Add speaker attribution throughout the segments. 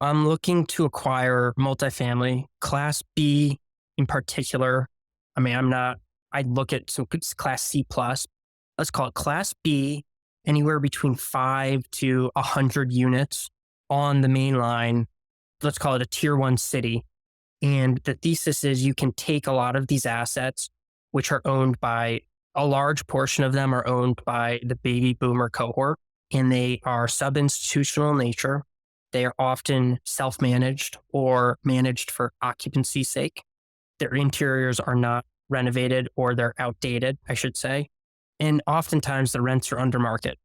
Speaker 1: I'm looking to acquire multifamily, Class B in particular. I mean, I look at some Class C plus. Let's call it Class B, anywhere between 5 to 100 units on the main line. Let's call it a tier one city. And the thesis is you can take a lot of these assets, which are owned by a large portion of them are owned by the baby boomer cohort, and they are sub-institutional in nature. They are often self-managed or managed for occupancy's sake. Their interiors are not renovated, or they're outdated, I should say. And oftentimes the rents are under market.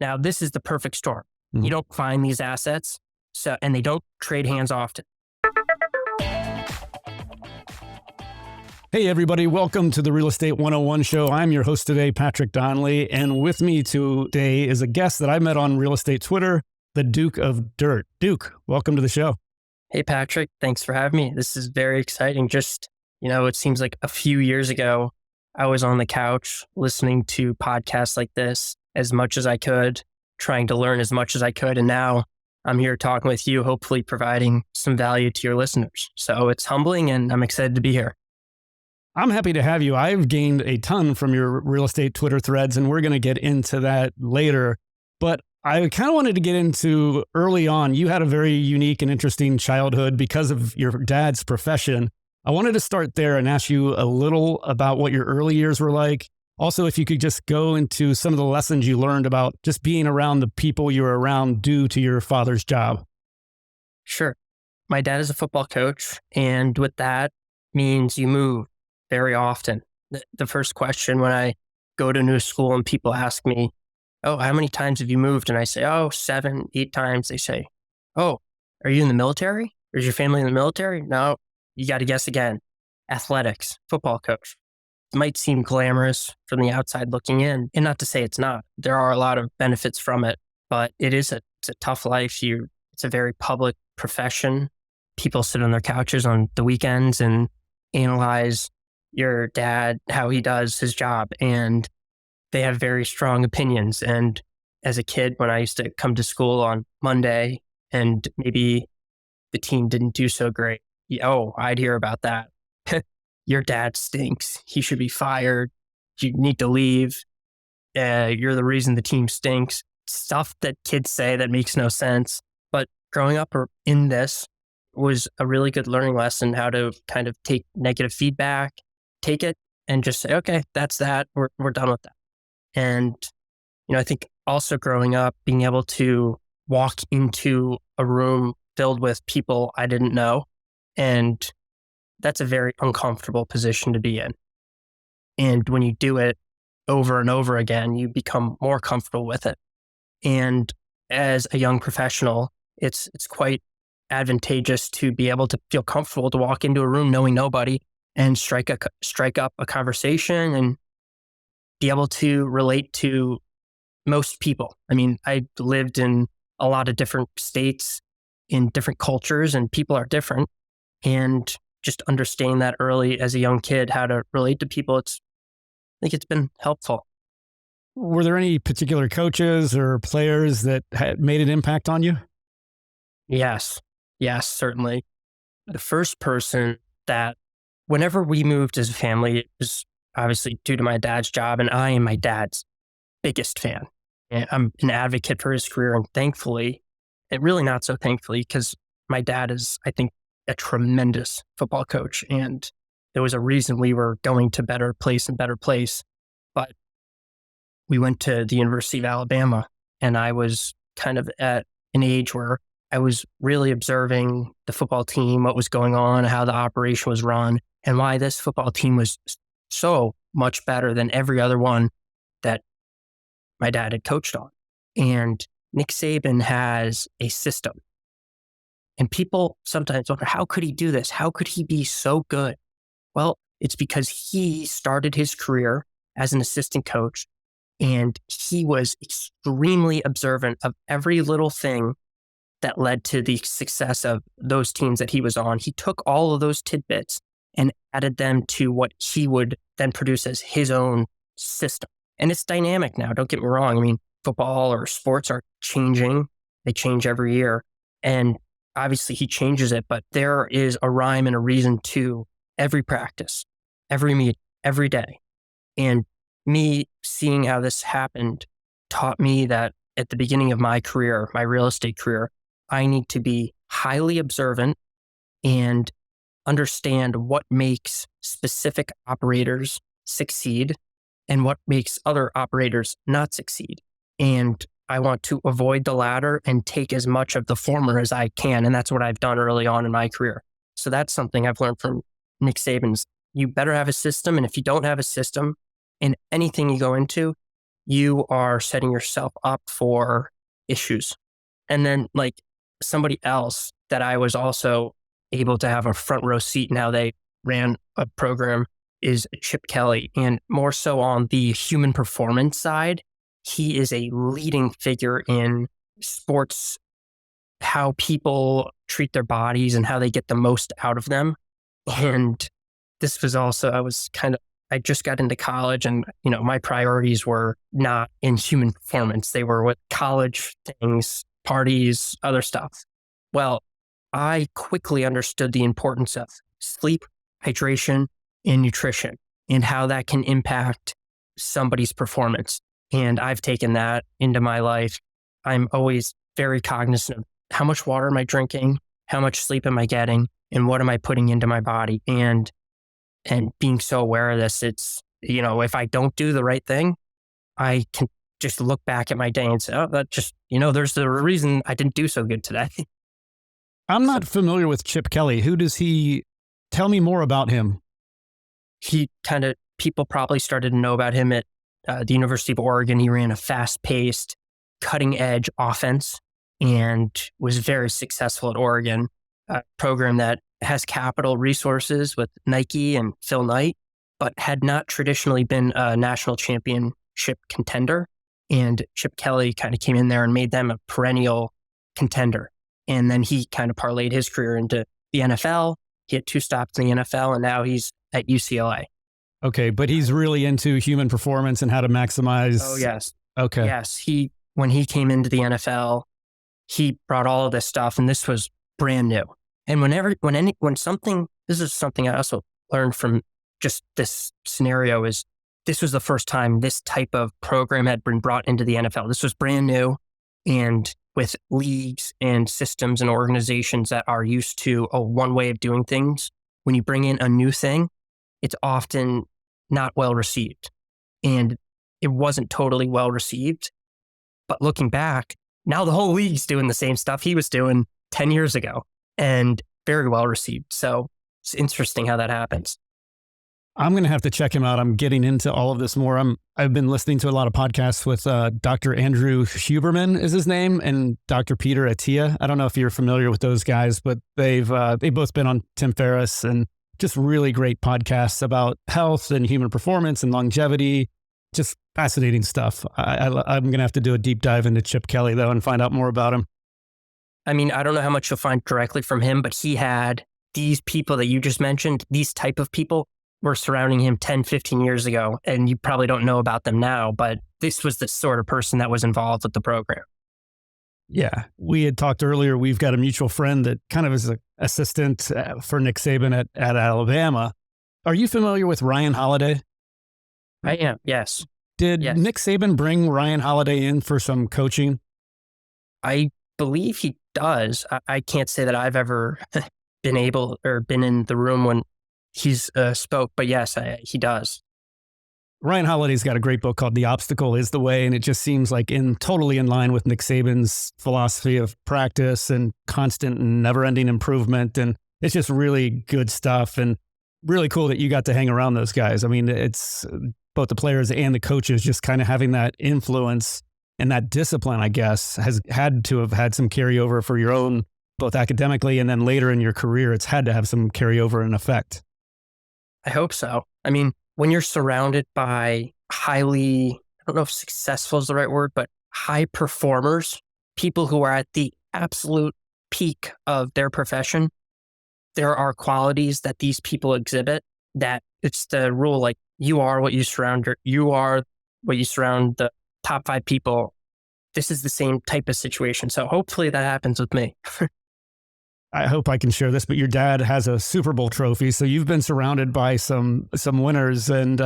Speaker 1: Now, this is the perfect storm. You don't find these assets, and they don't trade hands often.
Speaker 2: Hey, everybody. Welcome to the Real Estate 101 show. I'm your host today, Patrick Donnelly. And with me today is a guest that I met on Real Estate Twitter, the Duke of Dirt. Duke, welcome to the show.
Speaker 1: Hey, Patrick. Thanks for having me. This is very exciting. It seems like a few years ago, I was on the couch listening to podcasts like this as much as I could, trying to learn as much as I could. And now I'm here talking with you, hopefully providing some value to your listeners. So it's humbling and I'm excited to be here.
Speaker 2: I'm happy to have you. I've gained a ton from your real estate Twitter threads, and we're going to get into that later. But I kind of wanted to get into early on. You had a very unique and interesting childhood because of your dad's profession. I wanted to start there and ask you a little about what your early years were like. Also, if you could just go into some of the lessons you learned about just being around the people you were around due to your father's job.
Speaker 1: Sure. My dad is a football coach, and with that means you move very often. The first question when I go to a new school and people ask me, "Oh, how many times have you moved?" And I say, "Oh, 7, 8 times." They say, "Oh, are you in the military? Or is your family in the military?" No, you got to guess again. Athletics, football coach. It might seem glamorous from the outside looking in, and not to say it's not. There are a lot of benefits from it, but it's a tough life. It's a very public profession. People sit on their couches on the weekends and analyze your dad, how he does his job, and they have very strong opinions. And as a kid, when I used to come to school on Monday and maybe the team didn't do so great, I'd hear about that. Your dad stinks. He should be fired. You need to leave. You're the reason the team stinks. Stuff that kids say that makes no sense. But growing up in this was a really good learning lesson, how to kind of take negative feedback, take it and just say, okay, that's that. We're done with that. And, I think also growing up, being able to walk into a room filled with people I didn't know, and that's a very uncomfortable position to be in. And when you do it over and over again, you become more comfortable with it. And as a young professional, it's quite advantageous to be able to feel comfortable to walk into a room knowing nobody and strike up a conversation and be able to relate to most people. I mean, I lived in a lot of different states in different cultures, and people are different. And just understanding that early as a young kid, how to relate to people, I think it's been helpful.
Speaker 2: Were there any particular coaches or players that had made an impact on you?
Speaker 1: Yes, certainly. The first person that, whenever we moved as a family, it was obviously due to my dad's job, and I am my dad's biggest fan. And I'm an advocate for his career, and thankfully, and really not so thankfully, because my dad is, I think, a tremendous football coach, and there was a reason we were going to better place and better place. But we went to the University of Alabama, and I was kind of at an age where I was really observing the football team, what was going on, how the operation was run, and why this football team was so much better than every other one that my dad had coached on. And Nick Saban has a system. And people sometimes wonder, how could he do this? How could he be so good? Well, it's because he started his career as an assistant coach, and he was extremely observant of every little thing that led to the success of those teams that he was on. He took all of those tidbits and added them to what he would then produce as his own system. And it's dynamic now, don't get me wrong. I mean, football or sports are changing. They change every year. And obviously he changes it, but there is a rhyme and a reason to every practice, every meet, every day. And me seeing how this happened taught me that at the beginning of my career, my real estate career, I need to be highly observant and understand what makes specific operators succeed and what makes other operators not succeed. And I want to avoid the latter and take as much of the former as I can. And that's what I've done early on in my career. So that's something I've learned from Nick Saban's. You better have a system. And if you don't have a system in anything you go into, you are setting yourself up for issues. And then like somebody else that I was also able to have a front row seat in how they ran a program is Chip Kelly. And more so on the human performance side, he is a leading figure in sports, how people treat their bodies and how they get the most out of them. And this was also, I just got into college and, my priorities were not in human performance. They were with college things, parties, other stuff. Well, I quickly understood the importance of sleep, hydration, and nutrition and how that can impact somebody's performance. And I've taken that into my life. I'm always very cognizant of how much water am I drinking, how much sleep am I getting, and what am I putting into my body. And being so aware of this, it's, if I don't do the right thing, I can just look back at my day and say, oh, that just, there's the reason I didn't do so good today.
Speaker 2: I'm not familiar with Chip Kelly. Who does he, tell me more about him.
Speaker 1: People probably started to know about him at the University of Oregon. He ran a fast-paced, cutting-edge offense and was very successful at Oregon, a program that has capital resources with Nike and Phil Knight, but had not traditionally been a national championship contender. And Chip Kelly kind of came in there and made them a perennial contender. And then he kind of parlayed his career into the NFL. He had 2 stops in the NFL, and now he's at UCLA.
Speaker 2: Okay, but he's really into human performance and how to maximize.
Speaker 1: Oh, yes.
Speaker 2: Okay.
Speaker 1: Yes. When he came into the NFL, he brought all of this stuff, and this was brand new. And this is something I also learned from just this scenario is this was the first time this type of program had been brought into the NFL. This was brand new. And with leagues and systems and organizations that are used to one way of doing things, when you bring in a new thing, it's often not well received. And it wasn't totally well received. But looking back, now the whole league's doing the same stuff he was doing 10 years ago and very well received. So it's interesting how that happens.
Speaker 2: I'm going to have to check him out. I'm getting into all of this more. I've been listening to a lot of podcasts with Dr. Andrew Huberman is his name, and Dr. Peter Attia. I don't know if you're familiar with those guys, but they've both been on Tim Ferriss, and just really great podcasts about health and human performance and longevity. Just fascinating stuff. I'm going to have to do a deep dive into Chip Kelly, though, and find out more about him.
Speaker 1: I mean, I don't know how much you'll find directly from him, but he had these people that you just mentioned, these type of people were surrounding him 10, 15 years ago, and you probably don't know about them now, but this was the sort of person that was involved with the program.
Speaker 2: Yeah. We had talked earlier, we've got a mutual friend that kind of is an assistant for Nick Saban at Alabama. Are you familiar with Ryan Holiday?
Speaker 1: I am, yes.
Speaker 2: Did Nick Saban bring Ryan Holiday in for some coaching?
Speaker 1: I believe he does. I can't say that I've ever been in the room when he's spoke, but yes, he does.
Speaker 2: Ryan Holiday's got a great book called The Obstacle is the Way, and it just seems like totally in line with Nick Saban's philosophy of practice and constant and never-ending improvement, and it's just really good stuff, and really cool that you got to hang around those guys. I mean, it's both the players and the coaches just kind of having that influence and that discipline, I guess, has had to have had some carryover for your own, both academically and then later in your career, it's had to have some carryover and effect.
Speaker 1: I hope so. I mean, when you're surrounded by highly, I don't know if successful is the right word, but high performers, people who are at the absolute peak of their profession, there are qualities that these people exhibit that it's the rule, like you are what you surround the top 5 people. This is the same type of situation. So hopefully that happens with me.
Speaker 2: I hope I can share this, but your dad has a Super Bowl trophy. So you've been surrounded by some winners, and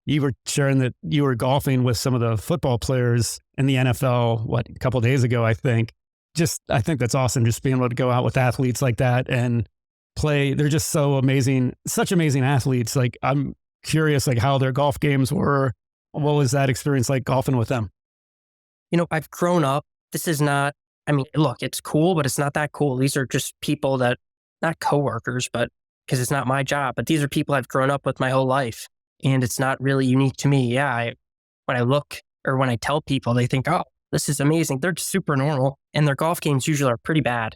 Speaker 2: you were sharing that you were golfing with some of the football players in the NFL, a couple of days ago, I think. I think that's awesome, just being able to go out with athletes like that and play. They're just so amazing, such amazing athletes. Like, I'm curious, like, how their golf games were. What was that experience like golfing with them?
Speaker 1: I've grown up. This is not, I mean, look, it's cool, but it's not that cool. These are just people that, not coworkers, but because it's not my job, but these are people I've grown up with my whole life. And it's not really unique to me. Yeah. When I look or when I tell people, they think, oh, this is amazing. They're super normal. And their golf games usually are pretty bad.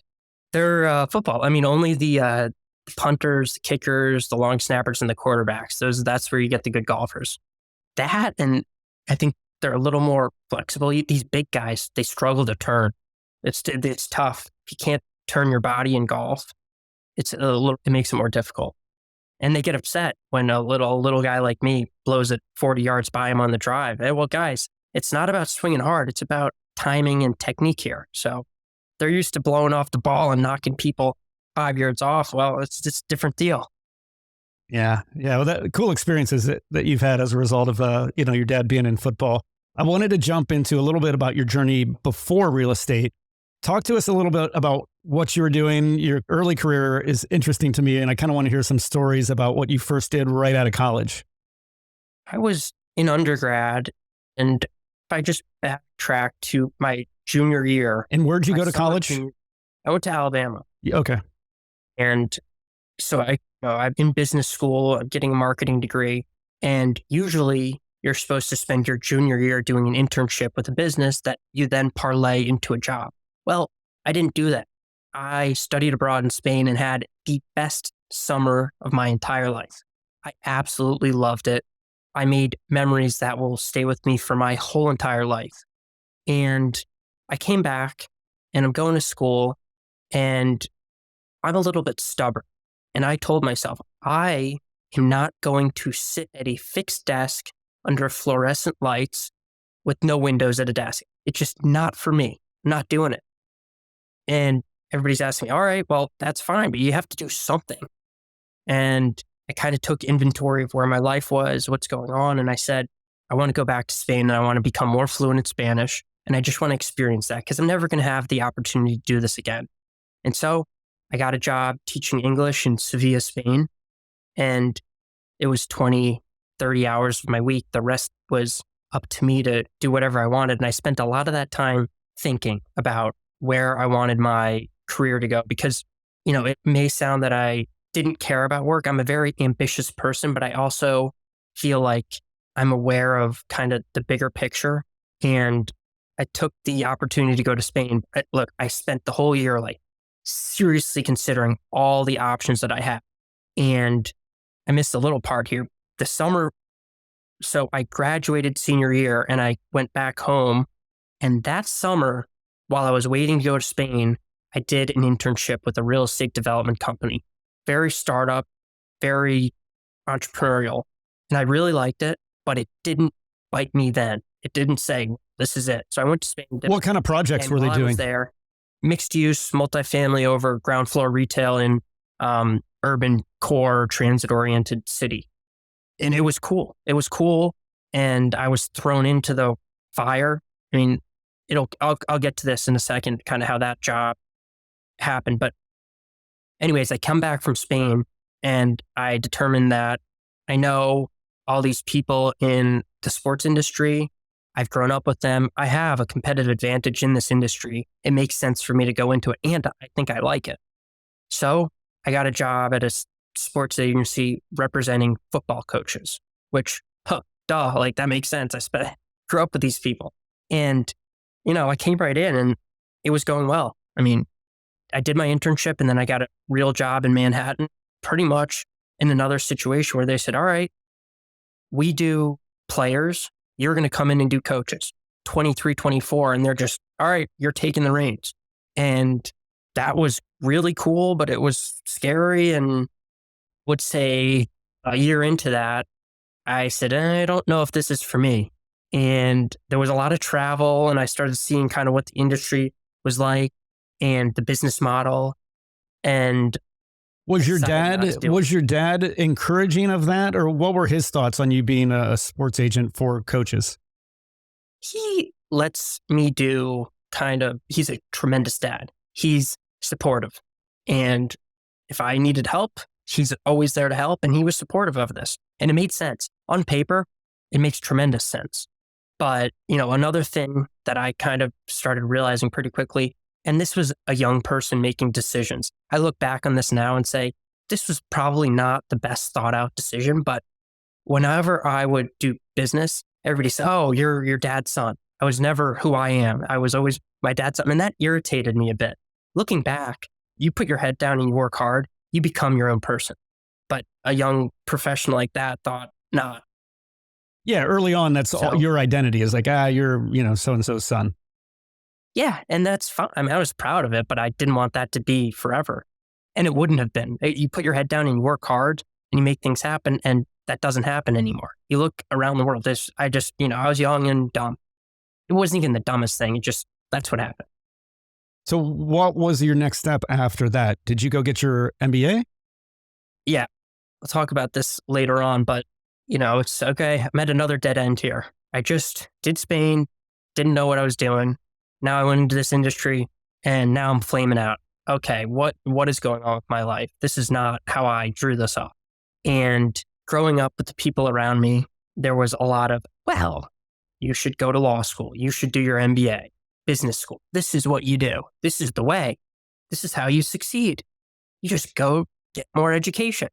Speaker 1: They're football. I mean, only the punters, the kickers, the long snappers, and the quarterbacks. That's where you get the good golfers. That, and I think they're a little more flexible. These big guys, they struggle to turn. It's tough. If you can't turn your body in golf, it makes it more difficult. And they get upset when a little guy like me blows it 40 yards by him on the drive. Well, guys, it's not about swinging hard. It's about timing and technique here. So they're used to blowing off the ball and knocking people 5 yards off. Well, it's just a different deal.
Speaker 2: Yeah. Yeah. Well, cool experiences that you've had as a result of, your dad being in football. I wanted to jump into a little bit about your journey before real estate. Talk to us a little bit about what you were doing. Your early career is interesting to me, and I kind of want to hear some stories about what you first did right out of college.
Speaker 1: I was in undergrad, and if I just backtrack to my junior year.
Speaker 2: And where'd you go to college?
Speaker 1: I went to Alabama.
Speaker 2: Okay.
Speaker 1: And so I'm in business school, I'm getting a marketing degree, and usually you're supposed to spend your junior year doing an internship with a business that you then parlay into a job. Well, I didn't do that. I studied abroad in Spain and had the best summer of my entire life. I absolutely loved it. I made memories that will stay with me for my whole entire life. And I came back and I'm going to school and I'm a little bit stubborn. And I told myself, I am not going to sit at a fixed desk under fluorescent lights with no windows at a desk. It's just not for me. I'm not doing it. And everybody's asking me, all right, well, that's fine, but you have to do something. And I kind of took inventory of where my life was, what's going on. And I said, I want to go back to Spain and I want to become more fluent in Spanish. And I just want to experience that because I'm never going to have the opportunity to do this again. And so I got a job teaching English in Sevilla, Spain. And it was 20, 30 hours of my week. The rest was up to me to do whatever I wanted. And I spent a lot of that time thinking about where I wanted my career to go because, it may sound that I didn't care about work. I'm a very ambitious person, but I also feel like I'm aware of kind of the bigger picture. And I took the opportunity to go to Spain. Look, I spent the whole year like seriously considering all the options that I had. And I missed a little part here. The summer, so I graduated senior year and I went back home. And that summer, while I was waiting to go to Spain, I did an internship with a real estate development company. Very startup, very entrepreneurial. And I really liked it, but it didn't bite me then. It didn't say, this is it. So I went to Spain.
Speaker 2: What kind of projects were they doing?
Speaker 1: I was there, mixed use, multifamily over ground floor retail in urban core transit oriented city. And it was cool. It was cool. And I was thrown into the fire. I mean, I'll get to this in a second, kind of how that job happened. But anyways, I come back from Spain and I determined that I know all these people in the sports industry. I've grown up with them. I have a competitive advantage in this industry. It makes sense for me to go into it. And I think I like it. So I got a job at a sports agency representing football coaches, which, like that makes sense. I grew up with these people. And I came right in and it was going well. I mean, I did my internship and then I got a real job in Manhattan, pretty much in another situation where they said, all right, we do players. You're going to come in and do coaches, 23, 24. And they're just, all right, you're taking the reins. And that was really cool, but it was scary. And would say a year into that, I said, I don't know if this is for me. And there was a lot of travel and I started seeing kind of what the industry was like and the business model. And I decided not to do it.
Speaker 2: Was your dad encouraging of that, or what were his thoughts on you being a sports agent for coaches?
Speaker 1: He lets me do he's a tremendous dad. He's supportive. And if I needed help, he's always there to help. And he was supportive of this. And it made sense. On paper, it makes tremendous sense. But, another thing that I kind of started realizing pretty quickly, and this was a young person making decisions. I look back on this now and say, this was probably not the best thought out decision. But whenever I would do business, everybody said, oh, you're your dad's son. I was never who I am. I was always my dad's son. And that irritated me a bit. Looking back, you put your head down and you work hard, you become your own person. But a young professional like that thought, nah.
Speaker 2: Yeah, early on, that's all
Speaker 1: So,
Speaker 2: your identity is like, you're, so and so's son.
Speaker 1: yeah, and that's fine. I mean, I was proud of it, but I didn't want that to be forever. And it wouldn't have been. You put your head down and you work hard and you make things happen, and that doesn't happen anymore. You look around the world. I was young and dumb. It wasn't even the dumbest thing. That's what happened.
Speaker 2: So what was your next step after that? Did you go get your MBA?
Speaker 1: Yeah, we'll talk about this later on, but it's okay. I'm at another dead end here. I just did Spain, didn't know what I was doing. Now I went into this industry and now I'm flaming out. Okay, what is going on with my life? This is not how I drew this up. And growing up with the people around me, there was a lot of, well, you should go to law school. You should do your MBA, business school. This is what you do. This is the way. This is how you succeed. You just go get more education.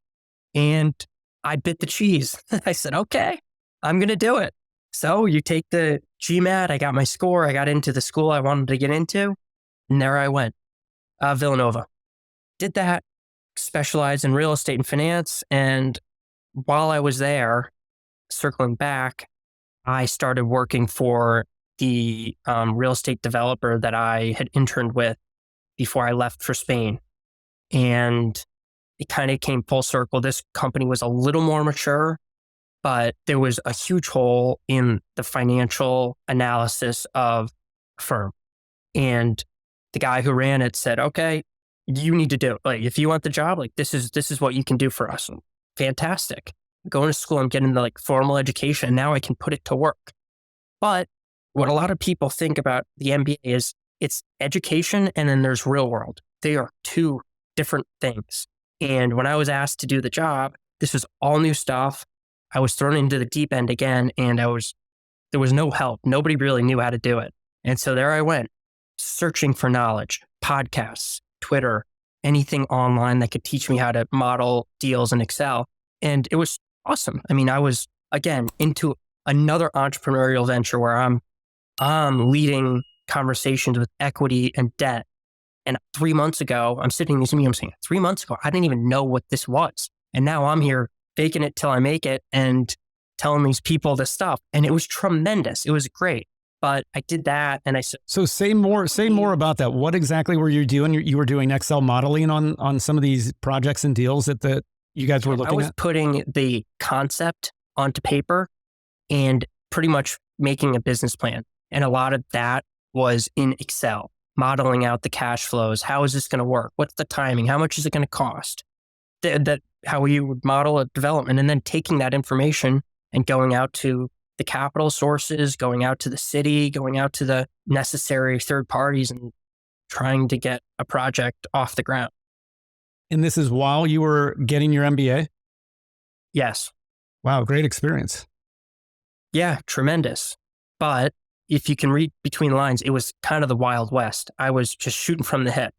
Speaker 1: And I bit the cheese. I said, okay, I'm going to do it. So you take the GMAT. I got my score. I got into the school I wanted to get into. And there I went, Villanova. Did that, specialized in real estate and finance. And while I was there, circling back, I started working for the real estate developer that I had interned with before I left for Spain. And it kind of came full circle. This company was a little more mature, but there was a huge hole in the financial analysis of a firm. And the guy who ran it said, okay, you need to do it. Like, if you want the job, like this is what you can do for us. And fantastic. Going to school and getting the formal education. And now I can put it to work. But what a lot of people think about the MBA is it's education and then there's real world. They are two different things. And when I was asked to do the job, this was all new stuff. I was thrown into the deep end again, and there was no help. Nobody really knew how to do it. And so there I went, searching for knowledge, podcasts, Twitter, anything online that could teach me how to model deals in Excel. And it was awesome. I mean, I was, again, into another entrepreneurial venture where I'm leading conversations with equity and debt. And 3 months ago, I'm sitting in this meeting, I'm saying, 3 months ago, I didn't even know what this was. And now I'm here faking it till I make it and telling these people this stuff. And it was tremendous. It was great. But I did that and I said,
Speaker 2: So say more about that. What exactly were you doing? You were doing Excel modeling on some of these projects and deals that you guys were looking at?
Speaker 1: I was putting the concept onto paper and pretty much making a business plan. And a lot of that was in Excel, modeling out the cash flows. How is this going to work? What's the timing? How much is it going to cost? That how you would model a development, and then taking that information and going out to the capital sources, going out to the city, going out to the necessary third parties and trying to get a project off the ground.
Speaker 2: And this is while you were getting your MBA?
Speaker 1: Yes.
Speaker 2: Wow, great experience.
Speaker 1: Yeah, tremendous. But if you can read between the lines, it was kind of the Wild West. I was just shooting from the hip.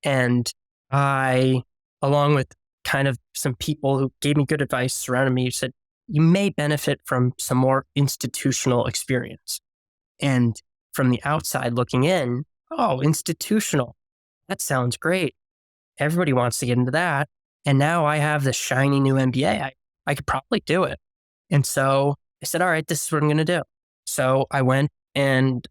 Speaker 1: And I, along with kind of some people who gave me good advice, surrounded me, said, you may benefit from some more institutional experience. And from the outside looking in, oh, institutional, that sounds great. Everybody wants to get into that. And now I have this shiny new MBA. I could probably do it. And so I said, all right, this is what I'm going to do. So I went and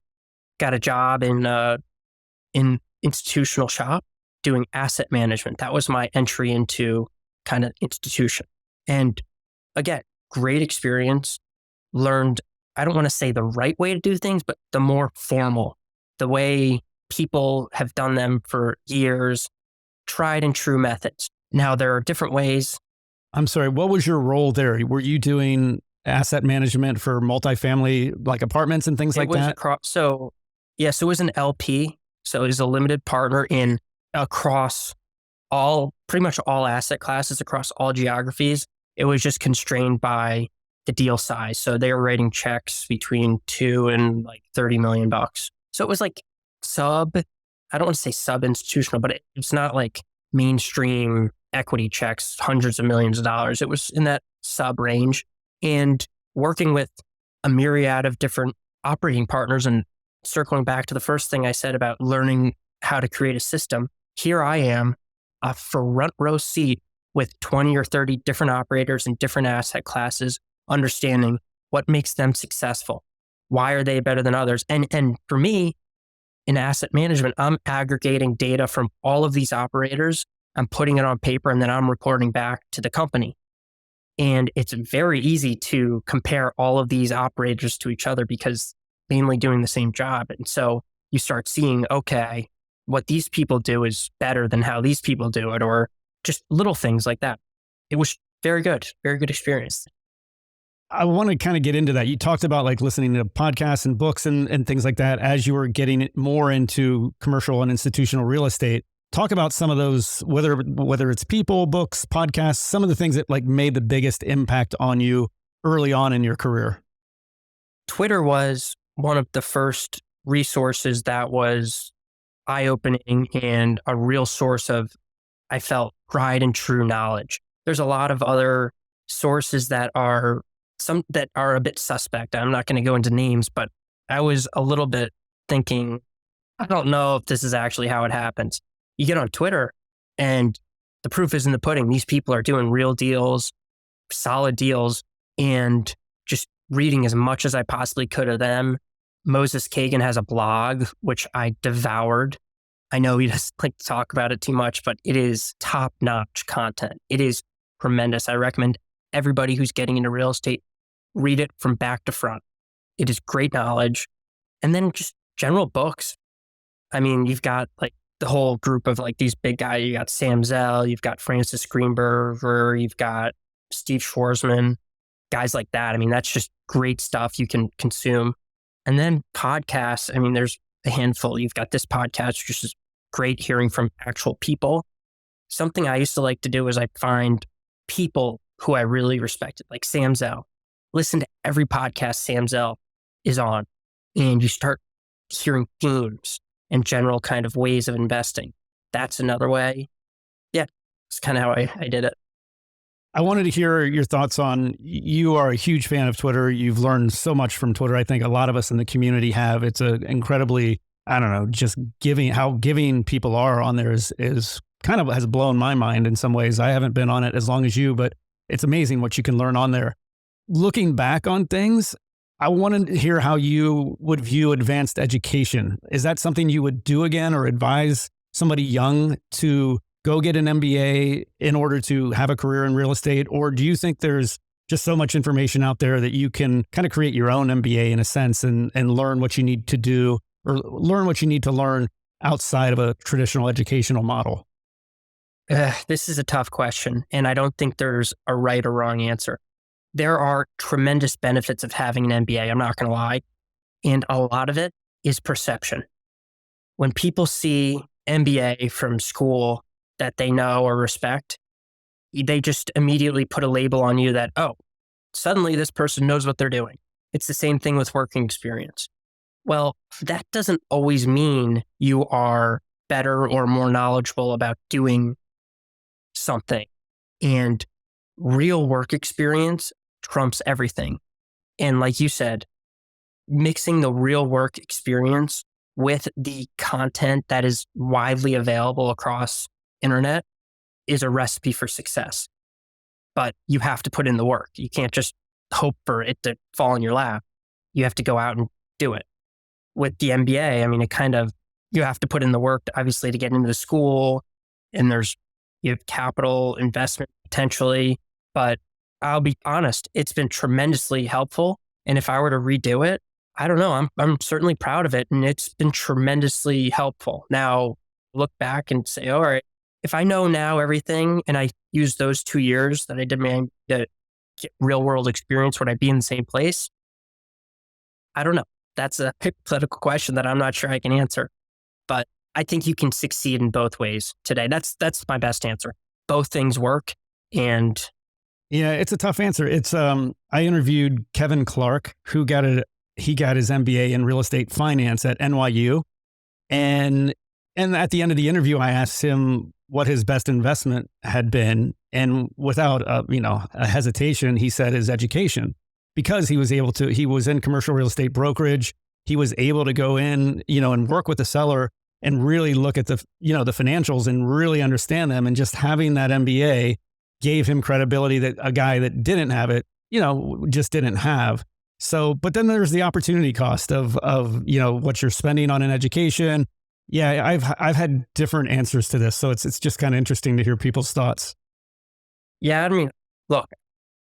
Speaker 1: got a job in institutional shop doing asset management. That was my entry into kind of institution. And again, great experience. Learned, I don't want to say the right way to do things, but the more formal, the way people have done them for years. tried and true methods. Now, there are different ways.
Speaker 2: I'm sorry, what was your role there? Were you doing asset management for multifamily like apartments and things
Speaker 1: It
Speaker 2: like
Speaker 1: was
Speaker 2: that?
Speaker 1: across, so yes, it was an LP. So it was a limited partner in across pretty much all asset classes across all geographies. It was just constrained by the deal size. So they were writing checks between 2 and like 30 million bucks. So it was like I don't want to say sub institutional, but it's not like mainstream equity checks, hundreds of millions of dollars. It was in that sub range, and working with a myriad of different operating partners. And circling back to the first thing I said about learning how to create a system, here I am, a front row seat with 20 or 30 different operators in different asset classes, understanding what makes them successful. Why are they better than others? And for me, in asset management, I'm aggregating data from all of these operators. I'm putting it on paper, and then I'm reporting back to the company. And it's very easy to compare all of these operators to each other because mainly doing the same job. And so you start seeing, okay, what these people do is better than how these people do it, or just little things like that. It was very good experience.
Speaker 2: I want to kind of get into that. You talked about like listening to podcasts and books and things like that as you were getting more into commercial and institutional real estate. Talk about some of those, whether it's people, books, podcasts, some of the things that like made the biggest impact on you early on in your career.
Speaker 1: Twitter was one of the first resources that was eye-opening and a real source of, I felt, tried and true knowledge. There's a lot of other sources that are a bit suspect. I'm not going to go into names, but I was a little bit thinking, I don't know if this is actually how it happens. You get on Twitter and the proof is in the pudding. These people are doing real deals, solid deals, and just reading as much as I possibly could of them. Moses Kagan has a blog, which I devoured. I know he doesn't like to talk about it too much, but it is top-notch content. It is tremendous. I recommend everybody who's getting into real estate read it from back to front. It is great knowledge. And then just general books. I mean, you've got like the whole group of like these big guys. You got Sam Zell, you've got Francis Greenberger, you've got Steve Schwarzman, guys like that. I mean, that's just great stuff you can consume. And then podcasts. I mean, there's a handful. You've got this podcast, which is great hearing from actual people. Something I used to like to do is I find people who I really respected, like Sam Zell. Listen to every podcast Sam Zell is on, and you start hearing themes and general kind of ways of investing. That's another way. Yeah, it's kind of how I did it.
Speaker 2: I wanted to hear your thoughts on, you are a huge fan of Twitter. You've learned so much from Twitter. I think a lot of us in the community have. It's an incredibly, I don't know, just how giving people are on there is kind of has blown my mind in some ways. I haven't been on it as long as you, but it's amazing what you can learn on there. Looking back on things, I wanted to hear how you would view advanced education. Is that something you would do again or advise somebody young to go get an MBA in order to have a career in real estate? Or do you think there's just so much information out there that you can kind of create your own MBA in a sense and learn what you need to do or learn what you need to learn outside of a traditional educational model?
Speaker 1: This is a tough question, and I don't think there's a right or wrong answer. There are tremendous benefits of having an MBA, I'm not going to lie. And a lot of it is perception. When people see MBA from school that they know or respect, they just immediately put a label on you that, oh, suddenly this person knows what they're doing. It's the same thing with working experience. Well, that doesn't always mean you are better or more knowledgeable about doing something. And real work experience trumps everything. And like you said, mixing the real work experience with the content that is widely available across internet is a recipe for success. But you have to put in the work. You can't just hope for it to fall in your lap. You have to go out and do it. With the MBA, I mean, you have to put in the work, obviously, to get into the school, and you have capital investment potentially, but I'll be honest, it's been tremendously helpful. And if I were to redo it, I don't know, I'm certainly proud of it, and it's been tremendously helpful. Now, look back and say, all right, if I know now everything and I use those 2 years that I demand to get real world experience, would I be in the same place? I don't know. That's a hypothetical question that I'm not sure I can answer, but I think you can succeed in both ways today. That's my best answer. Both things work, and
Speaker 2: Yeah, it's a tough answer. It's I interviewed Kevin Clark, who he got his MBA in real estate finance at NYU. And at the end of the interview, I asked him what his best investment had been, and without a hesitation, he said his education, because he was able to. He was in commercial real estate brokerage. He was able to go in, and work with the seller and really look at the financials and really understand them. And just having that MBA gave him credibility that a guy that didn't have it, just didn't have. So, but then there's the opportunity cost of what you're spending on an education. Yeah, I've had different answers to this, so it's just kind of interesting to hear people's thoughts.
Speaker 1: yeah, I mean, look,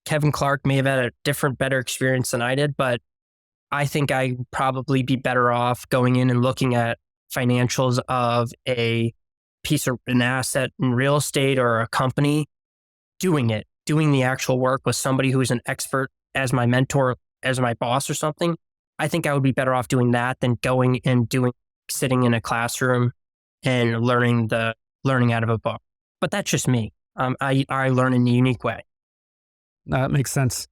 Speaker 1: Kevin Clark may have had a different, better experience than I did, but I think I'd probably be better off going in and looking at financials of a piece of an asset in real estate or a company, doing the actual work with somebody who's an expert as my mentor, as my boss or something. I think I would be better off doing that than going and sitting in a classroom and learning out of a book. But that's just me. I learn in a unique way.
Speaker 2: That makes sense.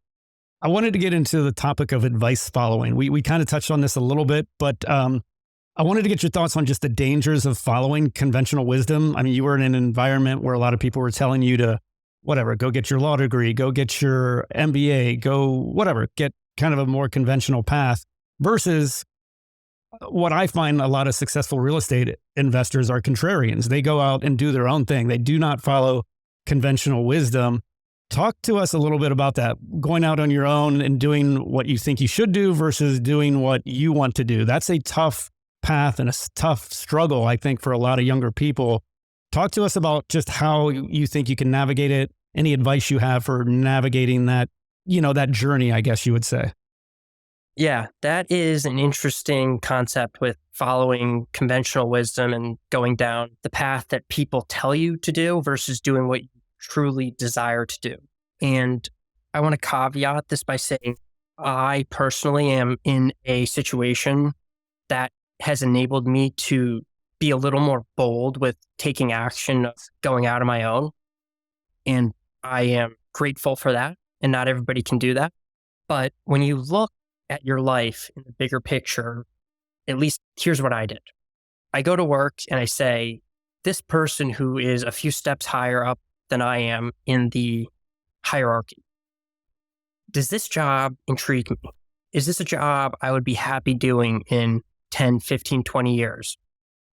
Speaker 2: I wanted to get into the topic of advice following. We kind of touched on this a little bit, but I wanted to get your thoughts on just the dangers of following conventional wisdom. I mean, you were in an environment where a lot of people were telling you to, whatever, go get your law degree, go get your MBA, go whatever, get kind of a more conventional path, versus what I find a lot of successful real estate investors are contrarians. They go out and do their own thing. They do not follow conventional wisdom. Talk to us a little bit about that, going out on your own and doing what you think you should do versus doing what you want to do. That's a tough path and a tough struggle, I think, for a lot of younger people. Talk to us about just how you think you can navigate it. Any advice you have for navigating that, that journey, I guess you would say.
Speaker 1: Yeah, that is an interesting concept with following conventional wisdom and going down the path that people tell you to do versus doing what you truly desire to do. And I want to caveat this by saying I personally am in a situation that has enabled me to be a little more bold with taking action of going out on my own. And I am grateful for that. And not everybody can do that. But when you look at your life in the bigger picture, at least here's what I did. I go to work and I say, this person who is a few steps higher up than I am in the hierarchy, does this job intrigue me? Is this a job I would be happy doing in 10, 15, 20 years?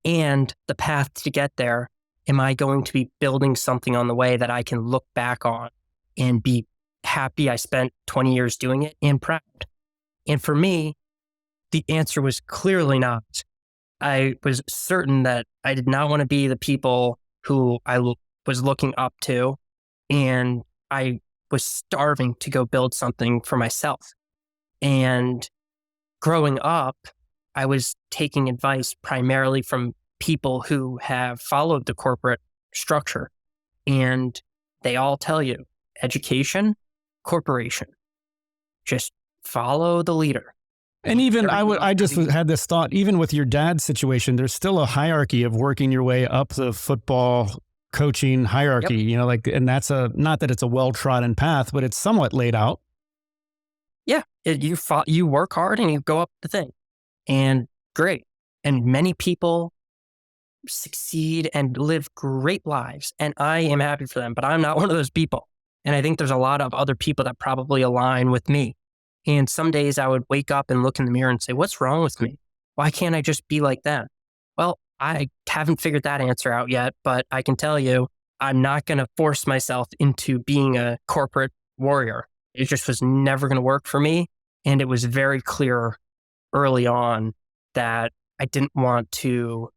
Speaker 1: And the path to get there, am I going to be building something on the way that I can look back on and be happy I spent 20 years doing it and proud? And for me, the answer was clearly not. I was certain that I did not want to be the people who was looking up to, and I was starving to go build something for myself. And growing up, I was taking advice primarily from people who have followed the corporate structure. And they all tell you, education, corporation, just follow the leader.
Speaker 2: And even I just had this thought, even with your dad's situation, there's still a hierarchy of working your way up the football coaching hierarchy,
Speaker 1: Yep.
Speaker 2: and that's not that it's a well-trodden path, but it's somewhat laid out.
Speaker 1: Yeah, you work hard and you go up the thing, and great. And many people succeed and live great lives, and I am happy for them, but I'm not one of those people. And I think there's a lot of other people that probably align with me. And some days I would wake up and look in the mirror and say, what's wrong with me? Why can't I just be like them? Well, I haven't figured that answer out yet, but I can tell you, I'm not going to force myself into being a corporate warrior. It just was never going to work for me. And it was very clear early on that I don't want to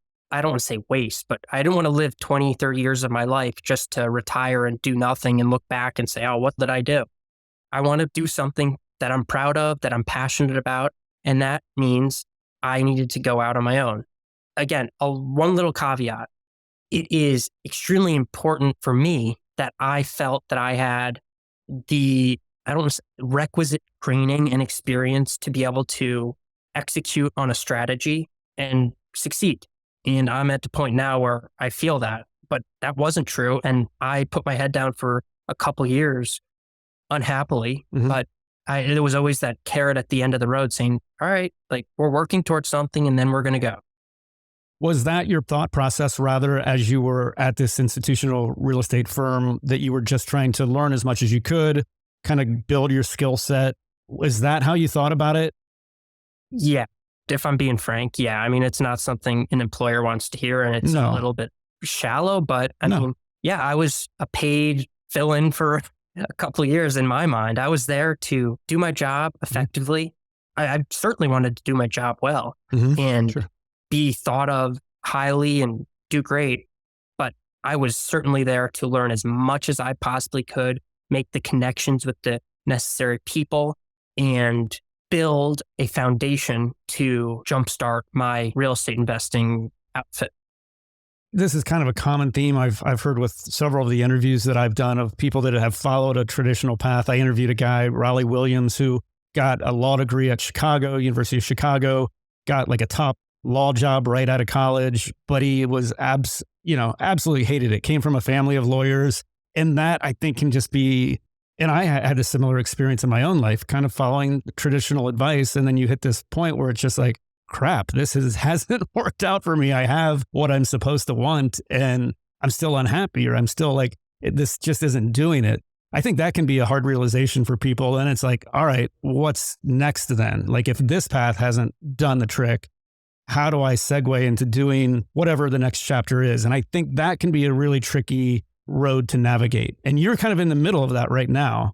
Speaker 1: say waste, but I didn't want to live 20, 30 years of my life just to retire and do nothing and look back and say, oh, what did I do? I want to do something that I'm proud of, that I'm passionate about. And that means I needed to go out on my own. Again, one little caveat. it is extremely important for me that I felt that I had the, I don't know, requisite training and experience to be able to execute on a strategy and succeed. And I'm at the point now where I feel that, but that wasn't true. And I put my head down for a couple years unhappily,
Speaker 2: Mhm.
Speaker 1: but there was always that carrot at the end of the road saying, all right, like we're working towards something and then we're going to go.
Speaker 2: Was that your thought process rather as you were at this institutional real estate firm that you were just trying to learn as much as you could, kind of build your skill set? Was that how you thought about it?
Speaker 1: Yeah. If I'm being frank, yeah. I mean, it's not something an employer wants to hear and it's a
Speaker 2: No,
Speaker 1: little bit shallow, but I
Speaker 2: no.
Speaker 1: mean, yeah, I was a paid fill in for a couple of years in my mind. I was there to do my job
Speaker 2: Mhm.
Speaker 1: effectively. I certainly wanted to do my job well
Speaker 2: Mhm.
Speaker 1: and
Speaker 2: Sure.
Speaker 1: be thought of highly and do great. But I was certainly there to learn as much as I possibly could, make the connections with the necessary people, and build a foundation to jumpstart my real estate investing outfit.
Speaker 2: This is kind of a common theme I've heard with several of the interviews that I've done of people that have followed a traditional path. I interviewed a guy, Raleigh Williams, who got a law degree at University of Chicago, got like a top law job right out of college, but he was absolutely hated it. Came from a family of lawyers, and that I think can just be. And I had a similar experience in my own life, kind of following traditional advice, and then you hit this point where it's just like, crap, hasn't worked out for me. I have what I'm supposed to want and I'm still unhappy, or I'm still like, this just isn't doing it. I think that can be a hard realization for people. And it's like, all right, what's next then? Like, if this path hasn't done the trick, how do I segue into doing whatever the next chapter is? And I think that can be a really tricky road to navigate. And you're kind of in the middle of that right now.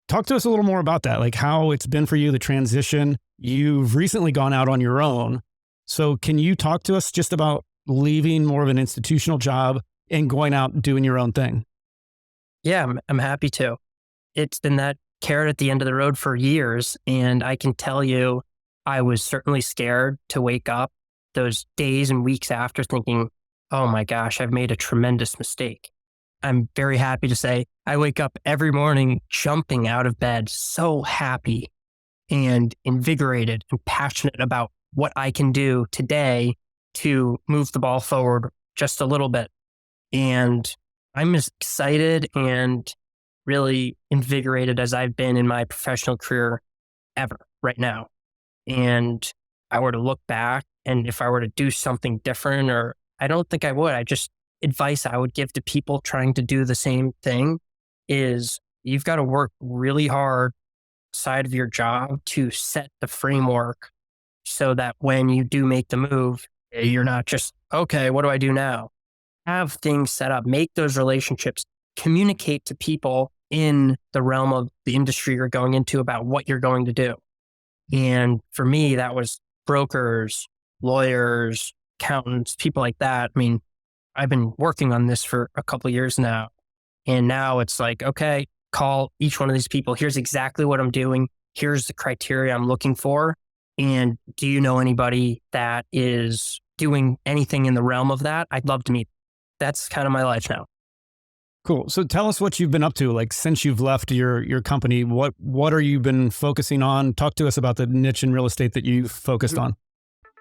Speaker 2: Talk to us a little more about that, like how it's been for you, the transition. You've recently gone out on your own. So can you talk to us just about leaving more of an institutional job and going out and doing your own thing?
Speaker 1: Yeah, I'm happy to. It's been that carrot at the end of the road for years. And I can tell you, I was certainly scared to wake up those days and weeks after thinking, oh my gosh, I've made a tremendous mistake. I'm very happy to say I wake up every morning jumping out of bed, so happy and invigorated and passionate about what I can do today to move the ball forward just a little bit. And I'm as excited and really invigorated as I've been in my professional career ever right now. And I were to look back and if I were to do something different, or I don't think I would, I just advice I would give to people trying to do the same thing is you've got to work really hard side of your job to set the framework so that when you do make the move, you're not just, okay, what do I do now? Have things set up, make those relationships, communicate to people in the realm of the industry you're going into about what you're going to do. And for me, that was brokers, lawyers, accountants, people like that. I mean, I've been working on this for a couple of years now. And now it's like, okay, call each one of these people. Here's exactly what I'm doing. Here's the criteria I'm looking for. And do you know anybody that is doing anything in the realm of that? I'd love to meet. That's kind of my life now.
Speaker 2: Cool. So tell us what you've been up to, like since you've left your company. What are you been focusing on? Talk to us about the niche in real estate that you've focused on.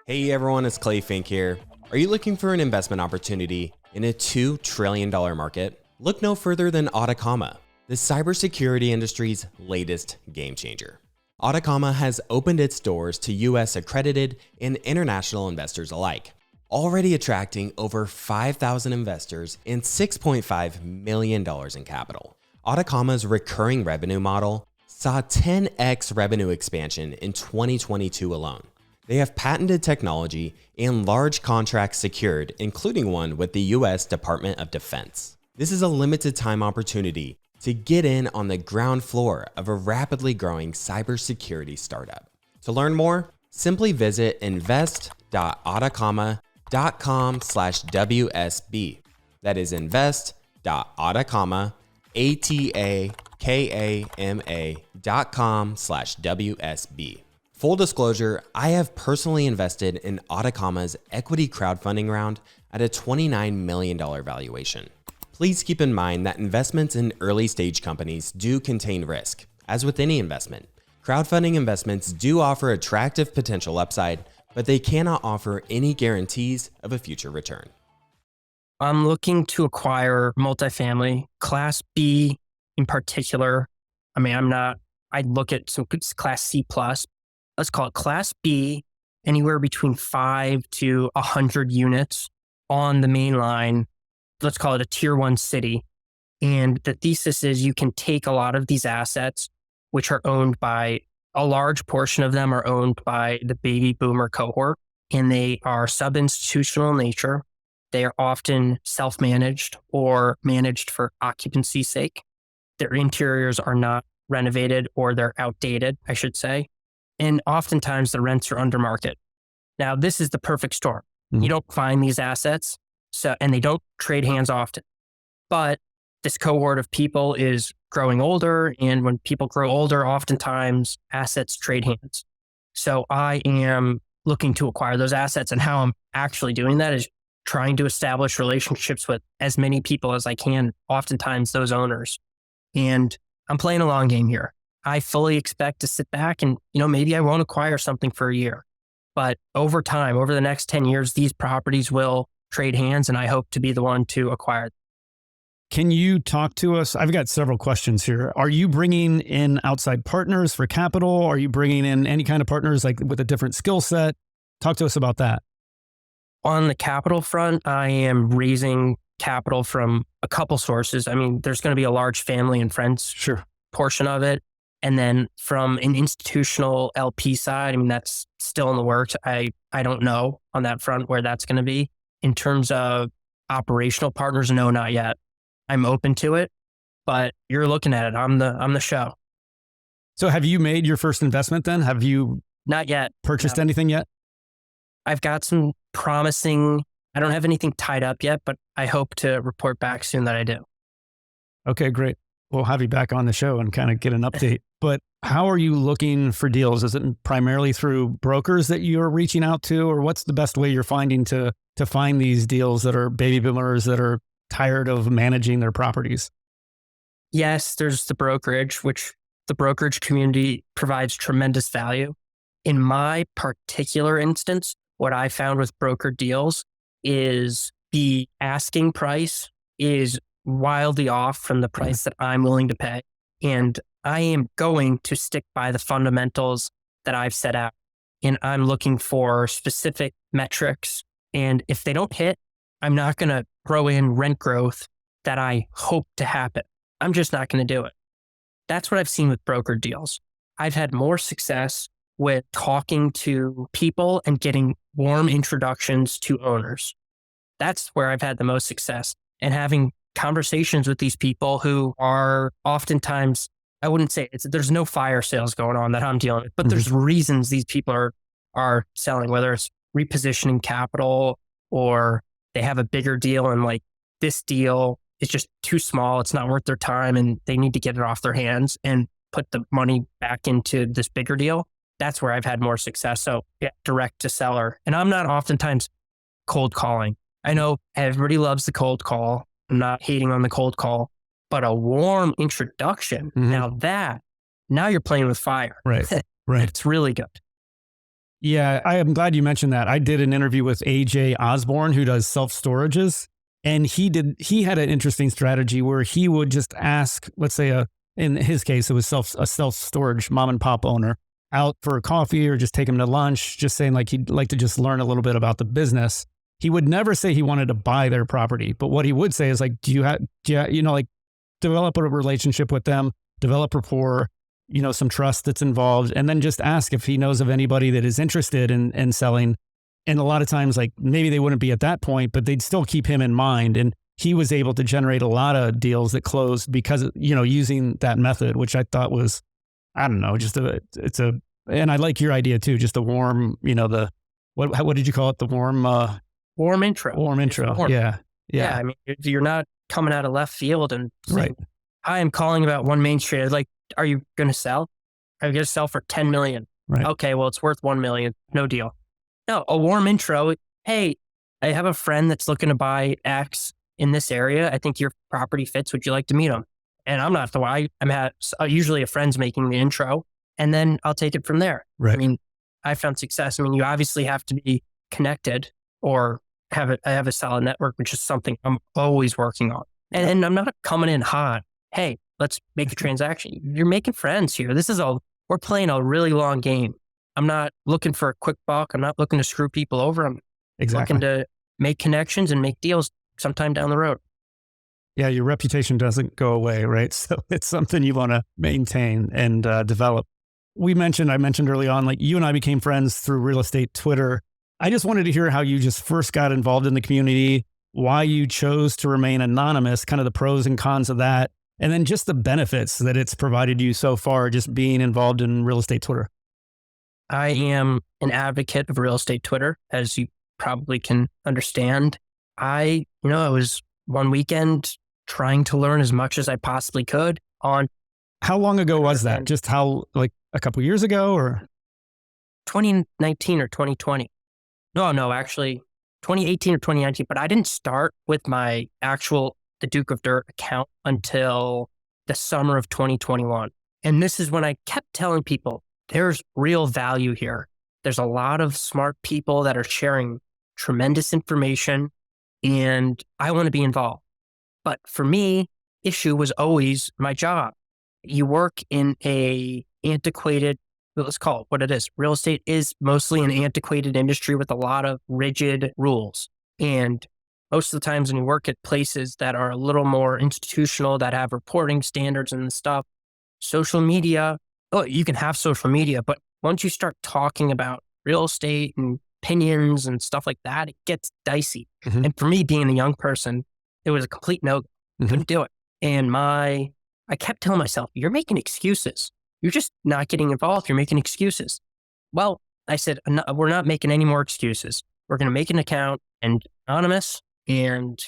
Speaker 3: Hey everyone, it's Clay Fink here. Are you looking for an investment opportunity in a $2 trillion market? Look no further than Atacama, the cybersecurity industry's latest game changer. Atacama has opened its doors to US accredited and international investors alike, already attracting over 5,000 investors and $6.5 million in capital. Atacama's recurring revenue model saw 10x revenue expansion in 2022 alone. They have patented technology and large contracts secured, including one with the US Department of Defense. This is a limited time opportunity to get in on the ground floor of a rapidly growing cybersecurity startup. To learn more, simply visit invest.atacama.com/WSB. That is invest.atacama.com/WSB Full disclosure, I have personally invested in Atacama's equity crowdfunding round at a $29 million valuation. Please keep in mind that investments in early stage companies do contain risk. As with any investment, crowdfunding investments do offer attractive potential upside, but they cannot offer any guarantees of a future return.
Speaker 1: I'm looking to acquire multifamily, Class B in particular. I mean, I'd look at some Class C plus. Let's call it Class B, anywhere between 5 to 100 units on the main line. Let's call it a tier 1 city. And the thesis is you can take a lot of these assets, which are owned by a large portion of them are owned by the baby boomer cohort, and they are sub-institutional in nature. They are often self-managed or managed for occupancy's sake. Their interiors are not renovated, or they're outdated, I should say. And oftentimes the rents are under market. Now, this is the perfect storm. You don't find these assets, and they don't trade hands often. But this cohort of people is growing older, and when people grow older, oftentimes assets trade hands. So I am looking to acquire those assets, and how I'm actually doing that is trying to establish relationships with as many people as I can, oftentimes those owners. And I'm playing a long game here. I fully expect to sit back and, maybe I won't acquire something for a year, but over time, over the next 10 years, these properties will trade hands, and I hope to be the one to acquire them.
Speaker 2: Can you talk to us? I've got several questions here. Are you bringing in outside partners for capital? Are you bringing in any kind of partners like with a different skill set? Talk to us about that.
Speaker 1: On the capital front, I am raising capital from a couple sources. I mean, there's going to be a large family and friends portion of it. And then from an institutional LP side, I mean, that's still in the works. I don't know on that front where that's going to be. In terms of operational partners, no, not yet. I'm open to it, but you're looking at it. I'm the show.
Speaker 2: So have you made your first investment then? Have you
Speaker 1: not yet
Speaker 2: purchased anything yet?
Speaker 1: I've got some promising, I don't have anything tied up yet, but I hope to report back soon that I do.
Speaker 2: Okay, great. We'll have you back on the show and kind of get an update. But how are you looking for deals? Is it primarily through brokers that you're reaching out to, or what's the best way you're finding to find these deals that are baby boomers that are tired of managing their properties?
Speaker 1: Yes, there's the brokerage, which the brokerage community provides tremendous value. In my particular instance, what I found with broker deals is the asking price is wildly off from the price that I'm willing to pay. And I am going to stick by the fundamentals that I've set out. And I'm looking for specific metrics. And if they don't hit, I'm not going to throw in rent growth that I hope to happen. I'm just not going to do it. That's what I've seen with broker deals. I've had more success with talking to people and getting warm introductions to owners. That's where I've had the most success, and having conversations with these people who are oftentimes, I wouldn't say there's no fire sales going on that I'm dealing with, but there's reasons these people are selling, whether it's repositioning capital or they have a bigger deal and like this deal is just too small. It's not worth their time and they need to get it off their hands and put the money back into this bigger deal. That's where I've had more success. So yeah, direct to seller. And I'm not oftentimes cold calling. I know everybody loves the cold call. I'm not hating on the cold call, but a warm introduction. Now you're playing with fire.
Speaker 2: Right. Right.
Speaker 1: It's really good.
Speaker 2: Yeah, I am glad you mentioned that. I did an interview with AJ Osborne, who does self-storages, and he had an interesting strategy where he would just ask, let's say in his case, it was a self-storage mom and pop owner out for a coffee or just take him to lunch, just saying like he'd like to just learn a little bit about the business. He would never say he wanted to buy their property, but what he would say is like, do you like develop a relationship with them, develop rapport, some trust that's involved, and then just ask if he knows of anybody that is interested in selling. And a lot of times, like maybe they wouldn't be at that point, but they'd still keep him in mind. And he was able to generate a lot of deals that closed because, using that method, which I thought was, I don't know, and I like your idea too, just a warm, what did you call it? The
Speaker 1: warm intro.
Speaker 2: Warm intro.
Speaker 1: Warm.
Speaker 2: Yeah.
Speaker 1: I mean, you're not coming out of left field and saying,
Speaker 2: right.
Speaker 1: Hi, I'm calling about One Main Street. Are you going to sell? Are you going to sell for $10 million?
Speaker 2: Right.
Speaker 1: Okay, well, it's worth 1 million. No deal. No, a warm intro. Hey, I have a friend that's looking to buy X in this area. I think your property fits. Would you like to meet him? And I'm not the why. Usually a friend's making the intro, and then I'll take it from there. I
Speaker 2: Right.
Speaker 1: mean, I found success. I mean, you obviously have to be connected or I have a solid network, which is something I'm always working on. And I'm not coming in hot. Hey, let's make a transaction. You're making friends here. We're playing a really long game. I'm not looking for a quick buck. I'm not looking to screw people over. I'm
Speaker 2: Exactly.
Speaker 1: looking to make connections and make deals sometime down the road.
Speaker 2: Yeah, your reputation doesn't go away, right? So it's something you want to maintain and develop. I mentioned early on, like you and I became friends through real estate Twitter. I just wanted to hear how you just first got involved in the community, why you chose to remain anonymous, kind of the pros and cons of that, and then just the benefits that it's provided you so far, just being involved in real estate Twitter.
Speaker 1: I am an advocate of real estate Twitter, as you probably can understand. I was one weekend trying to learn as much as I possibly could on
Speaker 2: How long ago was that?
Speaker 1: and
Speaker 2: Just like a couple years ago or?
Speaker 1: 2019 or 2020. No, actually 2018 or 2019, but I didn't start with the Duke of Dirt account until the summer of 2021. And this is when I kept telling people there's real value here. There's a lot of smart people that are sharing tremendous information and I want to be involved. But for me, issue was always my job. You work in let's call it what it is. Real estate is mostly an antiquated industry with a lot of rigid rules. And most of the times when you work at places that are a little more institutional, that have reporting standards and stuff, social media, you can have social media, but once you start talking about real estate and opinions and stuff like that, it gets dicey.
Speaker 2: Mhm.
Speaker 1: And for me, being a young person, it was a complete no.
Speaker 2: Mhm.
Speaker 1: Couldn't do it. And I kept telling myself, you're making excuses. You're just not getting involved. You're making excuses. Well, I said, "No, we're not making any more excuses. We're going to make an account and anonymous, and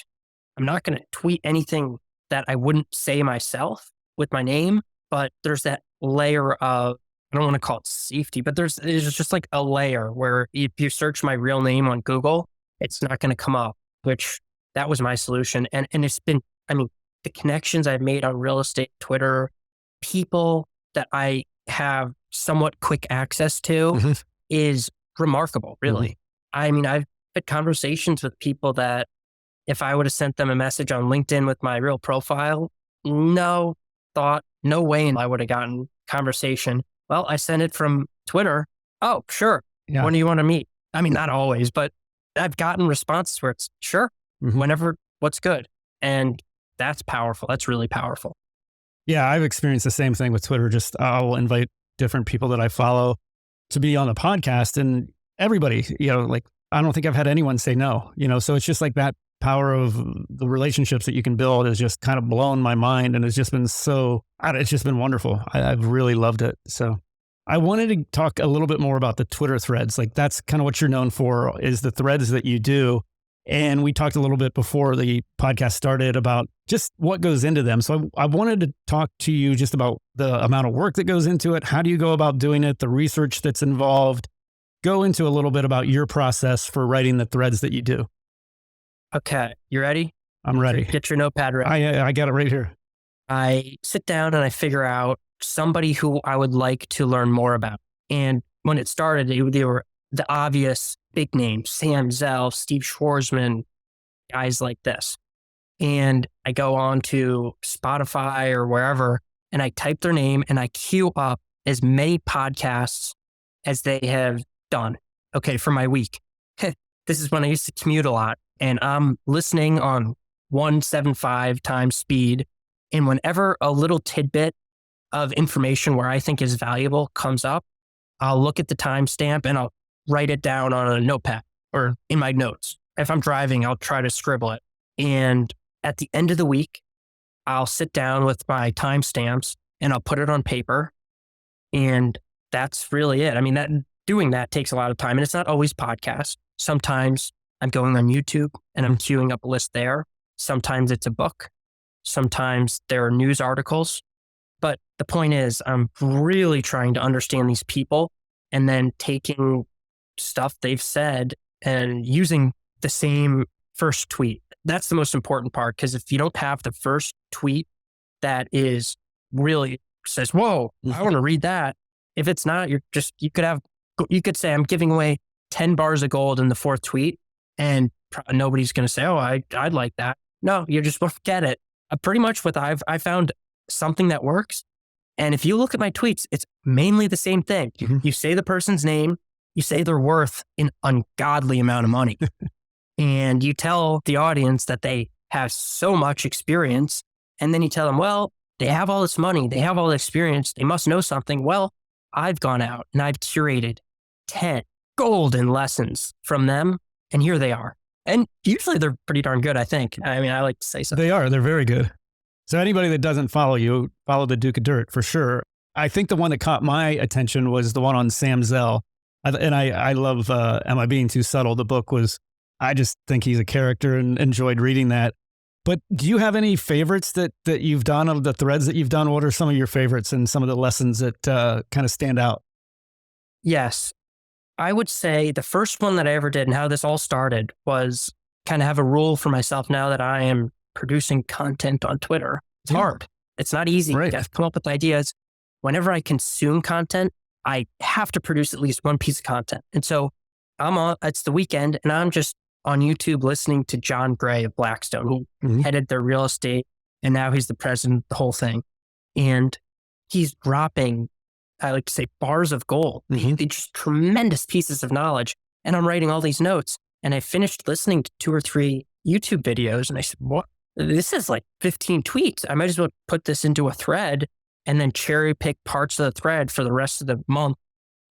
Speaker 1: I'm not going to tweet anything that I wouldn't say myself with my name, but there's that layer of, I don't want to call it safety, but there's just like a layer where if you search my real name on Google, it's not going to come up, which that was my solution. And it's been, I mean, the connections I've made on real estate, Twitter, people that I have somewhat quick access to
Speaker 2: Mhm.
Speaker 1: is remarkable, really. I mean, I've had conversations with people that if I would have sent them a message on LinkedIn with my real profile, no way I would have gotten conversation. Well, I sent it from Twitter. Oh, sure.
Speaker 2: Yeah.
Speaker 1: When do you want to meet? I mean, not always, but I've gotten responses where it's sure,
Speaker 2: Mhm.
Speaker 1: whenever, what's good. And that's powerful. That's really powerful.
Speaker 2: Yeah, I've experienced the same thing with Twitter. Just I'll invite different people that I follow to be on the podcast, and everybody, like I don't think I've had anyone say no. So it's just like that power of the relationships that you can build has just kind of blown my mind, and it's just been it's just been wonderful. I've really loved it. So I wanted to talk a little bit more about the Twitter threads. Like that's kind of what you're known for, is the threads that you do. And we talked a little bit before the podcast started about just what goes into them. So I wanted to talk to you just about the amount of work that goes into it. How do you go about doing it? The research that's involved. Go into a little bit about your process for writing the threads that you do.
Speaker 1: Okay. You ready?
Speaker 2: I'm ready.
Speaker 1: Get your notepad ready.
Speaker 2: I got it right here.
Speaker 1: I sit down and I figure out somebody who I would like to learn more about. And when it started, they were the obvious big names, Sam Zell, Steve Schwarzman, guys like this. And I go on to Spotify or wherever, and I type their name and I queue up as many podcasts as they have done. Okay, for my week. This is when I used to commute a lot, and I'm listening on 175 times speed. And whenever a little tidbit of information where I think is valuable comes up, I'll look at the timestamp and I'll write it down on a notepad or in my notes. If I'm driving, I'll try to scribble it. And at the end of the week, I'll sit down with my timestamps and I'll put it on paper. And that's really it. I mean, doing that takes a lot of time, and it's not always podcasts. Sometimes I'm going on YouTube and I'm queuing up a list there. Sometimes it's a book. Sometimes there are news articles. But the point is, I'm really trying to understand these people and then taking stuff they've said and using the same first tweet. That's the most important part, because if you don't have the first tweet that is really says, whoa, I want to read that. If it's not, you could say, I'm giving away 10 bars of gold in the fourth tweet, and nobody's going to say, oh, I'd like that. No, you just won't get it. Pretty much I found something that works. And if you look at my tweets, it's mainly the same thing. You say the person's name, you say they're worth an ungodly amount of money, and you tell the audience that they have so much experience. And then you tell them, well, they have all this money, they have all this experience, they must know something. Well, I've gone out and I've curated 10 golden lessons from them, and here they are. And usually they're pretty darn good, I think. I mean, I like to say so.
Speaker 2: They are. They're very good. So anybody that doesn't follow you, follow the Duke of Dirt for sure. I think the one that caught my attention was the one on Sam Zell. And I love Am I Being Too Subtle? The book was, I just think he's a character and enjoyed reading that. But do you have any favorites that you've done, of the threads that you've done? What are some of your favorites and some of the lessons that kind of stand out?
Speaker 1: Yes. I would say the first one that I ever did, and how this all started, was kind of have a rule for myself now that I am producing content on Twitter. It's hard. It's not easy.
Speaker 2: Right.
Speaker 1: You got to come up with ideas. Whenever I consume content, I have to produce at least one piece of content. And so it's the weekend, and I'm just on YouTube listening to John Gray of Blackstone, who headed their real estate, and now he's the president of the whole thing. And he's dropping, I like to say, bars of gold. They're just tremendous pieces of knowledge. And I'm writing all these notes. And I finished listening to 2 or 3 YouTube videos, and I said, what? This is like 15 tweets. I might as well put this into a thread and then cherry pick parts of the thread for the rest of the month.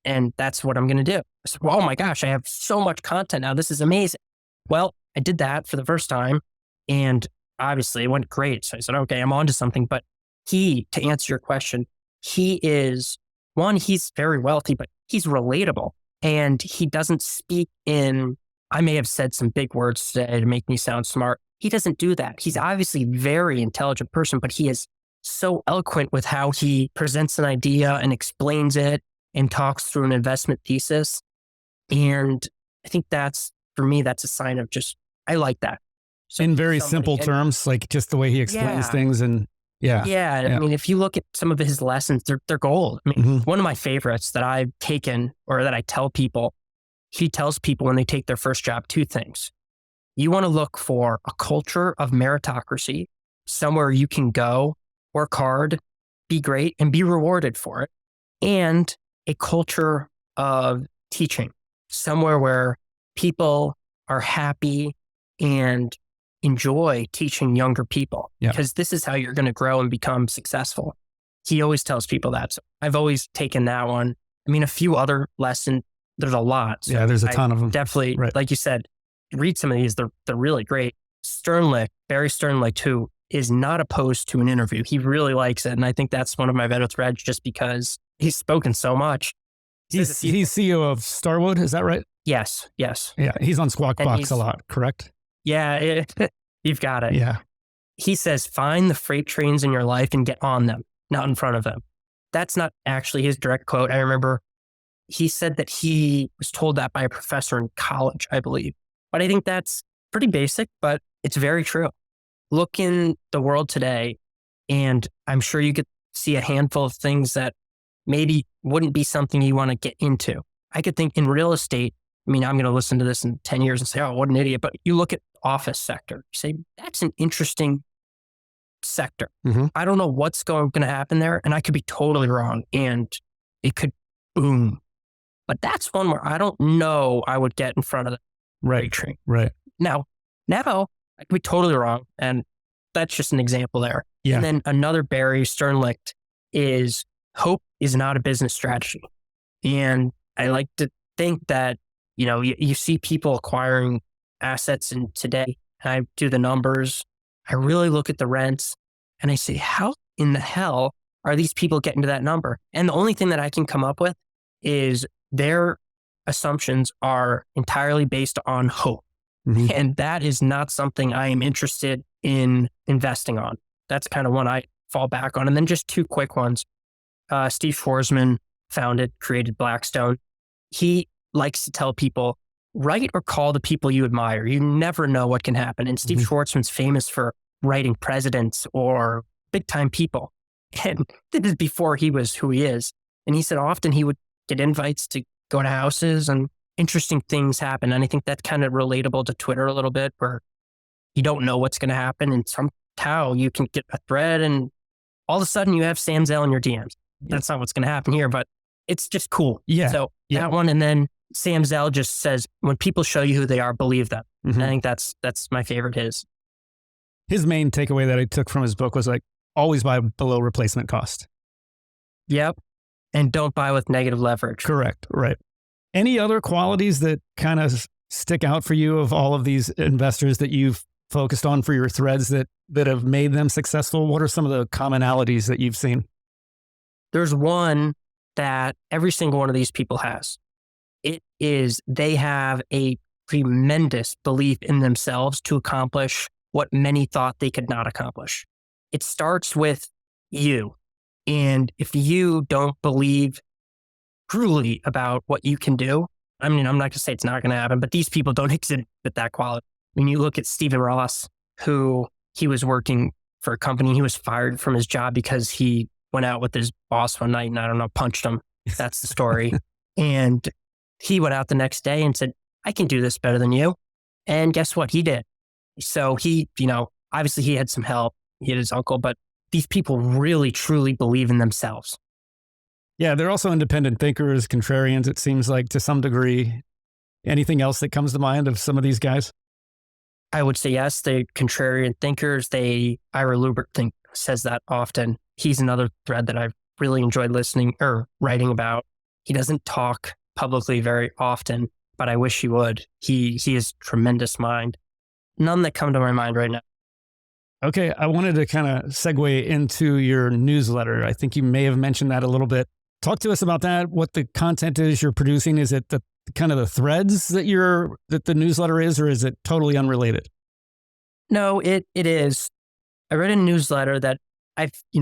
Speaker 1: And that's what I'm going to do. I said, well, oh my gosh, I have so much content now. This is amazing. Well, I did that for the first time, and obviously it went great. So I said, okay, I'm onto something. But to answer your question, he's very wealthy, but he's relatable, and he doesn't speak in, I may have said some big words today to make me sound smart. He doesn't do that. He's obviously a very intelligent person, but he is so eloquent with how he presents an idea and explains it and talks through an investment thesis. And I think for me, that's a sign of just, I like that. So
Speaker 2: in very simple terms, like just the way he explains things. And yeah.
Speaker 1: I mean, if you look at some of his lessons, they're gold. I mean, one of my favorites that I've taken, or that I tell people, he tells people when they take their first job, 2 things. You want to look for a culture of meritocracy, somewhere you can go, work hard, be great, and be rewarded for it. And a culture of teaching, somewhere where people are happy and enjoy teaching younger people, because this is how you're going to grow and become successful. He always tells people that. So I've always taken that one. I mean, a few other lessons, there's a lot. So
Speaker 2: there's a ton of them.
Speaker 1: Definitely, like you said, read some of these. They're really great. Barry Sternlicht, who is not opposed to an interview. He really likes it. And I think that's one of my better threads, just because he's spoken so much.
Speaker 2: He's CEO of Starwood, is that right?
Speaker 1: Yes. Yeah,
Speaker 2: he's on Squawk Box a lot, correct?
Speaker 1: Yeah, you've got it.
Speaker 2: Yeah.
Speaker 1: He says, find the freight trains in your life and get on them, not in front of them. That's not actually his direct quote. I remember he said that he was told that by a professor in college, I believe. But I think that's pretty basic, but it's very true. Look in the world today, and I'm sure you could see a handful of things that maybe wouldn't be something you want to get into. I could think in real estate, I mean, I'm going to listen to this in 10 years and say, oh, what an idiot. But you look at office sector, say, that's an interesting sector. I don't know what's going to happen there, and I could be totally wrong, and it could boom. But that's one where I don't know I would get in front of the freight train.
Speaker 2: Right.
Speaker 1: Now, I could be totally wrong, and that's just an example there.
Speaker 2: Yeah.
Speaker 1: And then another Barry Sternlicht is, hope is not a business strategy. And I like to think that, you see people acquiring assets, and today, and I do the numbers, I really look at the rents, and I say, how in the hell are these people getting to that number? And the only thing that I can come up with is their assumptions are entirely based on hope. And that is not something I am interested in investing on. That's kind of one I fall back on. And then just 2 quick ones. Steve Schwarzman created Blackstone. he likes to tell people, write or call the people you admire. You never know what can happen. And Steve Schwartzman's famous for writing presidents or big time people. And this is before he was who he is. And he said often he would get invites to go to houses and interesting things happen. And I think that's kind of relatable to Twitter a little bit, where you don't know what's going to happen. And somehow you can get a thread and all of a sudden you have Sam Zell in your DMs. That's not what's going to happen here, but it's just cool.
Speaker 2: Yeah.
Speaker 1: So that one. And then Sam Zell just says, when people show you who they are, believe them. And I think that's my favorite. His
Speaker 2: main takeaway that I took from his book was like, always buy below replacement cost.
Speaker 1: Yep. And don't buy with negative leverage.
Speaker 2: Correct. Right. Any other qualities that kind of stick out for you of all of these investors that you've focused on for your threads that have made them successful? What are some of the commonalities that you've seen?
Speaker 1: There's one that every single one of these people has. It is they have a tremendous belief in themselves to accomplish what many thought they could not accomplish. It starts with you. And if you don't believe truly about what you can do, I mean, I'm not going to say it's not going to happen, but these people don't exhibit that quality. When you look at Stephen Ross, who he was working for a company, he was fired from his job because he went out with his boss one night and I don't know, punched him. That's the story. And he went out the next day and said, I can do this better than you. And guess what? He did. So he, obviously he had some help. He had his uncle, but these people really, truly believe in themselves.
Speaker 2: Yeah, they're also independent thinkers, contrarians, it seems like, to some degree. Anything else that comes to mind of some of these guys?
Speaker 1: I would say yes, they're contrarian thinkers. Ira Lubert says that often. He's another thread that I've really enjoyed listening or writing about. He doesn't talk publicly very often, but I wish he would. He has tremendous mind. None that come to my mind right now.
Speaker 2: Okay, I wanted to kind of segue into your newsletter. I think you may have mentioned that a little bit. Talk to us about that, what the content is you're producing. Is it the kind of the threads that the newsletter is, or is it totally unrelated?
Speaker 1: No, it is. I read a newsletter that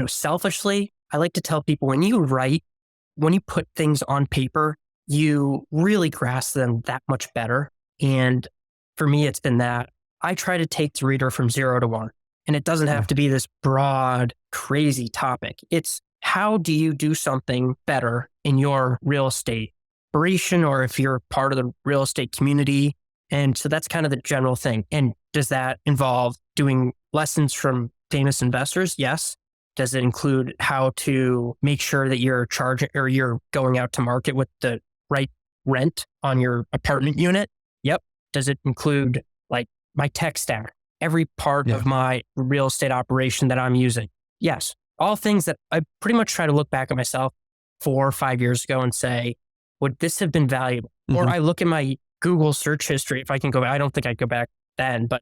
Speaker 1: selfishly, I like to tell people when you put things on paper, you really grasp them that much better. And for me, it's been that. I try to take the reader from 0 to 1. And it doesn't have to be this broad, crazy topic. It's how do you do something better in your real estate operation, or if you're part of the real estate community. And so that's kind of the general thing. And does that involve doing lessons from famous investors? Yes. Does it include how to make sure that you're charging or you're going out to market with the right rent on your apartment unit? Yep. Does it include like my tech stack? Every part of my real estate operation that I'm using. Yes. All things that I pretty much try to look back at myself 4 or 5 years ago and say, would this have been valuable? Or I look at my Google search history. If I can go back, I don't think I'd go back then, but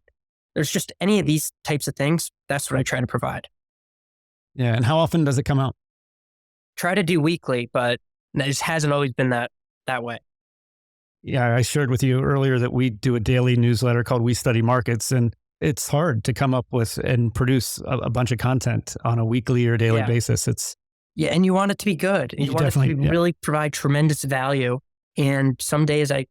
Speaker 1: there's just any of these types of things. That's what I try to provide.
Speaker 2: Yeah. And how often does it come out?
Speaker 1: Try to do weekly, but it just hasn't always been that way.
Speaker 2: Yeah. I shared with you earlier that we do a daily newsletter called We Study Markets, and it's hard to come up with and produce a bunch of content on a weekly or daily basis.
Speaker 1: And you want it to be good. You want it to really provide tremendous value. And some days I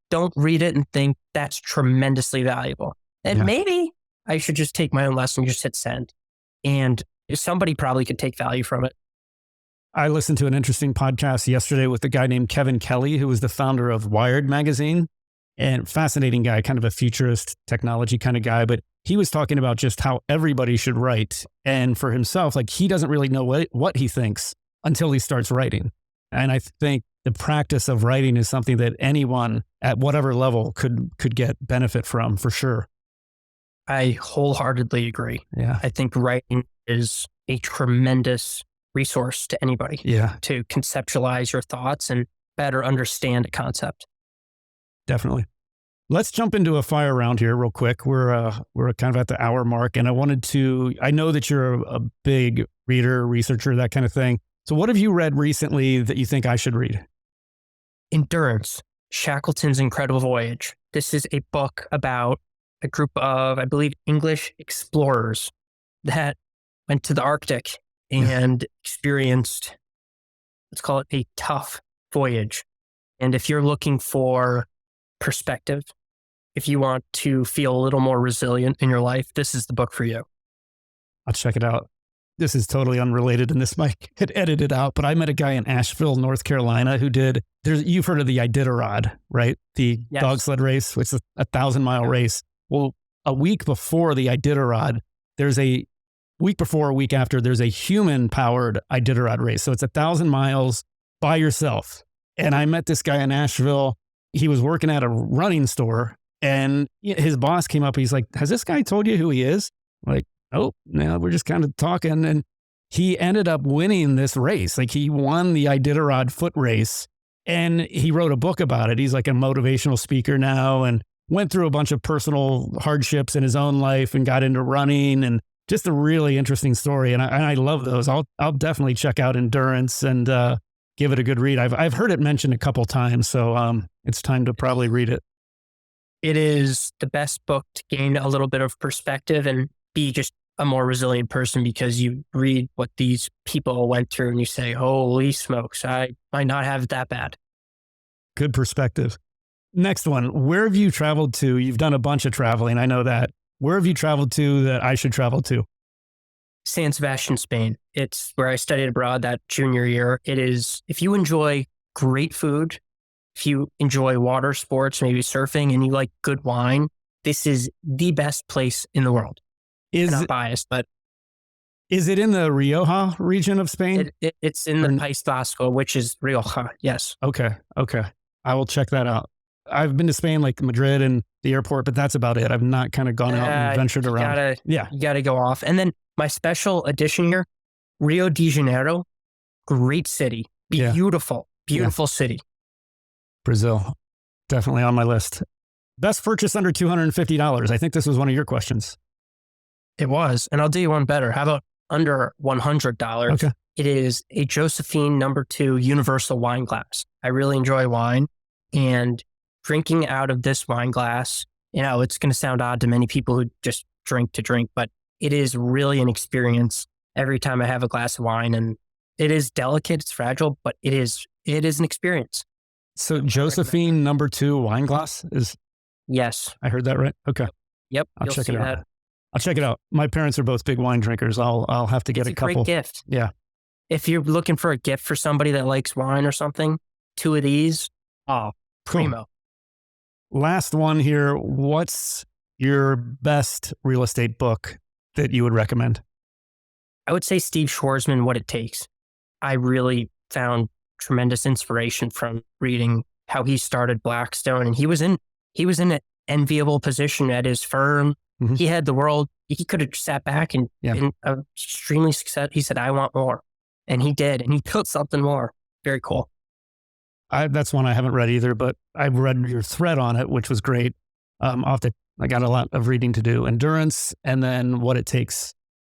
Speaker 1: don't read it and think that's tremendously valuable. And maybe I should just take my own lesson, just hit send. And somebody probably could take value from it.
Speaker 2: I listened to an interesting podcast yesterday with a guy named Kevin Kelly, who was the founder of Wired magazine. And fascinating guy, kind of a futurist technology kind of guy, but he was talking about just how everybody should write. And for himself, like he doesn't really know what he thinks until he starts writing. And I think the practice of writing is something that anyone at whatever level could get benefit from, for sure.
Speaker 1: I wholeheartedly agree.
Speaker 2: Yeah.
Speaker 1: I think writing is a tremendous resource to anybody to conceptualize your thoughts and better understand a concept.
Speaker 2: Definitely. Let's jump into a fire round here real quick. We're kind of at the hour mark, and I know that you're a big reader, researcher, that kind of thing. So what have you read recently that you think I should read?
Speaker 1: Endurance, Shackleton's Incredible Voyage. This is a book about a group of, I believe, English explorers that went to the Arctic and experienced, let's call it a tough voyage. And if you're looking for perspective, if you want to feel a little more resilient in your life, this is the book for you.
Speaker 2: I'll check it out. This is totally unrelated and this might get edited out, but I met a guy in Asheville, North Carolina who you've heard of the Iditarod, right? The
Speaker 1: Yes.
Speaker 2: dog sled race, which is a 1,000-mile race. Well, a week before the Iditarod, a week after, there's a human-powered Iditarod race. So it's 1,000 miles by yourself. And I met this guy in Asheville. He was working at a running store and his boss came up. He's like, has this guy told you who he is? I'm like, oh, no, we're just kind of talking. And he ended up winning this race. Like he won the Iditarod foot race and he wrote a book about it. He's like a motivational speaker now and went through a bunch of personal hardships in his own life and got into running, and just a really interesting story. And I love those. I'll definitely check out Endurance and give it a good read. I've heard it mentioned a couple times, so it's time to probably read it.
Speaker 1: It is the best book to gain a little bit of perspective and be just a more resilient person, because you read what these people went through and you say, holy smokes, I might not have it that bad.
Speaker 2: Good perspective. Next one, where have you traveled to? You've done a bunch of traveling, I know that. Where have you traveled to that I should travel to?
Speaker 1: San Sebastian, Spain. It's where I studied abroad that junior year. It is, if you enjoy great food, if you enjoy water sports, maybe surfing, and you like good wine, this is the best place in the world. I'm not biased, but
Speaker 2: is it in the Rioja region of Spain?
Speaker 1: It's in the País Vasco, which is Rioja. Yes.
Speaker 2: Okay. I will check that out. I've been to Spain, like Madrid and the airport, but that's about it. I've not kind of gone out and ventured around.
Speaker 1: You gotta go off. And then my special addition here, Rio de Janeiro, great city, beautiful city.
Speaker 2: Brazil, definitely on my list. Best purchase under $250. I think this was one of your questions.
Speaker 1: It was, and I'll do you one better. How about under $100?
Speaker 2: Okay.
Speaker 1: It is a Josephine #2 universal wine glass. I really enjoy wine, and drinking out of this wine glass, it's going to sound odd to many people who just drink to drink, but it is really an experience every time I have a glass of wine. And it is delicate, it's fragile, but it is an experience.
Speaker 2: So Josephine #2 wine glass is?
Speaker 1: Yes.
Speaker 2: I heard that right? Okay.
Speaker 1: Yep.
Speaker 2: I'll check it out. I'll check it out. My parents are both big wine drinkers. I'll have to get a couple.
Speaker 1: Great gift.
Speaker 2: Yeah.
Speaker 1: If you're looking for a gift for somebody that likes wine or something, 2 of these, primo.
Speaker 2: Last one here. What's your best real estate book that you would recommend?
Speaker 1: I would say Steve Schwarzman, What It Takes. I really found tremendous inspiration from reading how he started Blackstone, and he was in an enviable position at his firm. Mm-hmm. He had the world. He could have sat back and been extremely successful. He said, I want more. And he did, and he built something more. Very cool.
Speaker 2: That's one I haven't read either, but I've read your thread on it, which was great. I got a lot of reading to do. Endurance, and then What It Takes.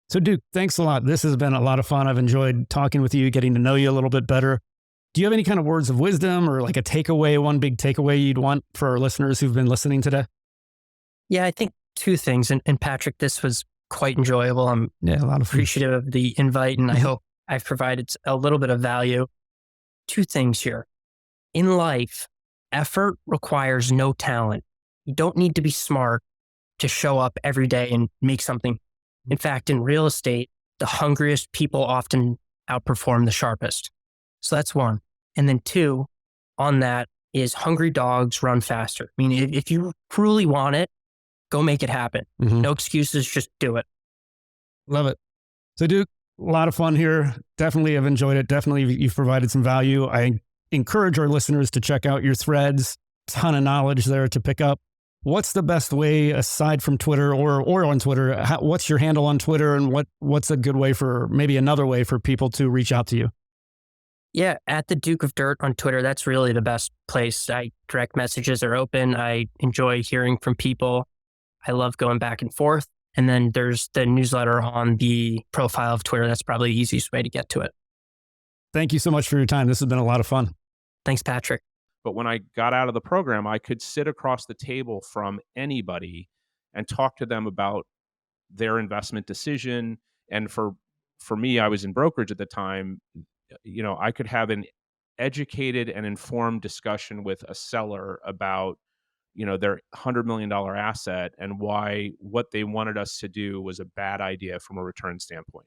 Speaker 2: So Duke, thanks a lot. This has been a lot of fun. I've enjoyed talking with you, getting to know you a little bit better. Do you have any kind of words of wisdom or like a takeaway, one big takeaway you'd want for our listeners who've been listening today?
Speaker 1: Yeah, I think 2 things. And Patrick, this was quite enjoyable. I'm
Speaker 2: a lot of
Speaker 1: appreciative of the invite, and I hope I've provided a little bit of value. 2 things here. In life, effort requires no talent. You don't need to be smart to show up every day and make something. In fact, in real estate, the hungriest people often outperform the sharpest. So that's 1. And then 2, on that is hungry dogs run faster. I mean, if you truly want it, go make it happen. Mm-hmm. No excuses, just do it.
Speaker 2: Love it. So Duke, a lot of fun here. Definitely have enjoyed it. Definitely you've provided some value. I encourage our listeners to check out your threads. Ton of knowledge there to pick up. What's the best way, aside from Twitter or on Twitter, what's your handle on Twitter, and what's a good way maybe another way for people to reach out to you?
Speaker 1: Yeah, at the Duke of Dirt on Twitter, that's really the best place. Direct messages are open. I enjoy hearing from people. I love going back and forth. And then there's the newsletter on the profile of Twitter. That's probably the easiest way to get to it.
Speaker 2: Thank you so much for your time. This has been a lot of fun.
Speaker 1: Thanks, Patrick.
Speaker 4: But when I got out of the program, I could sit across the table from anybody and talk to them about their investment decision. And for me, I was in brokerage at the time. I could have an educated and informed discussion with a seller about, their $100 million asset and why what they wanted us to do was a bad idea from a return standpoint.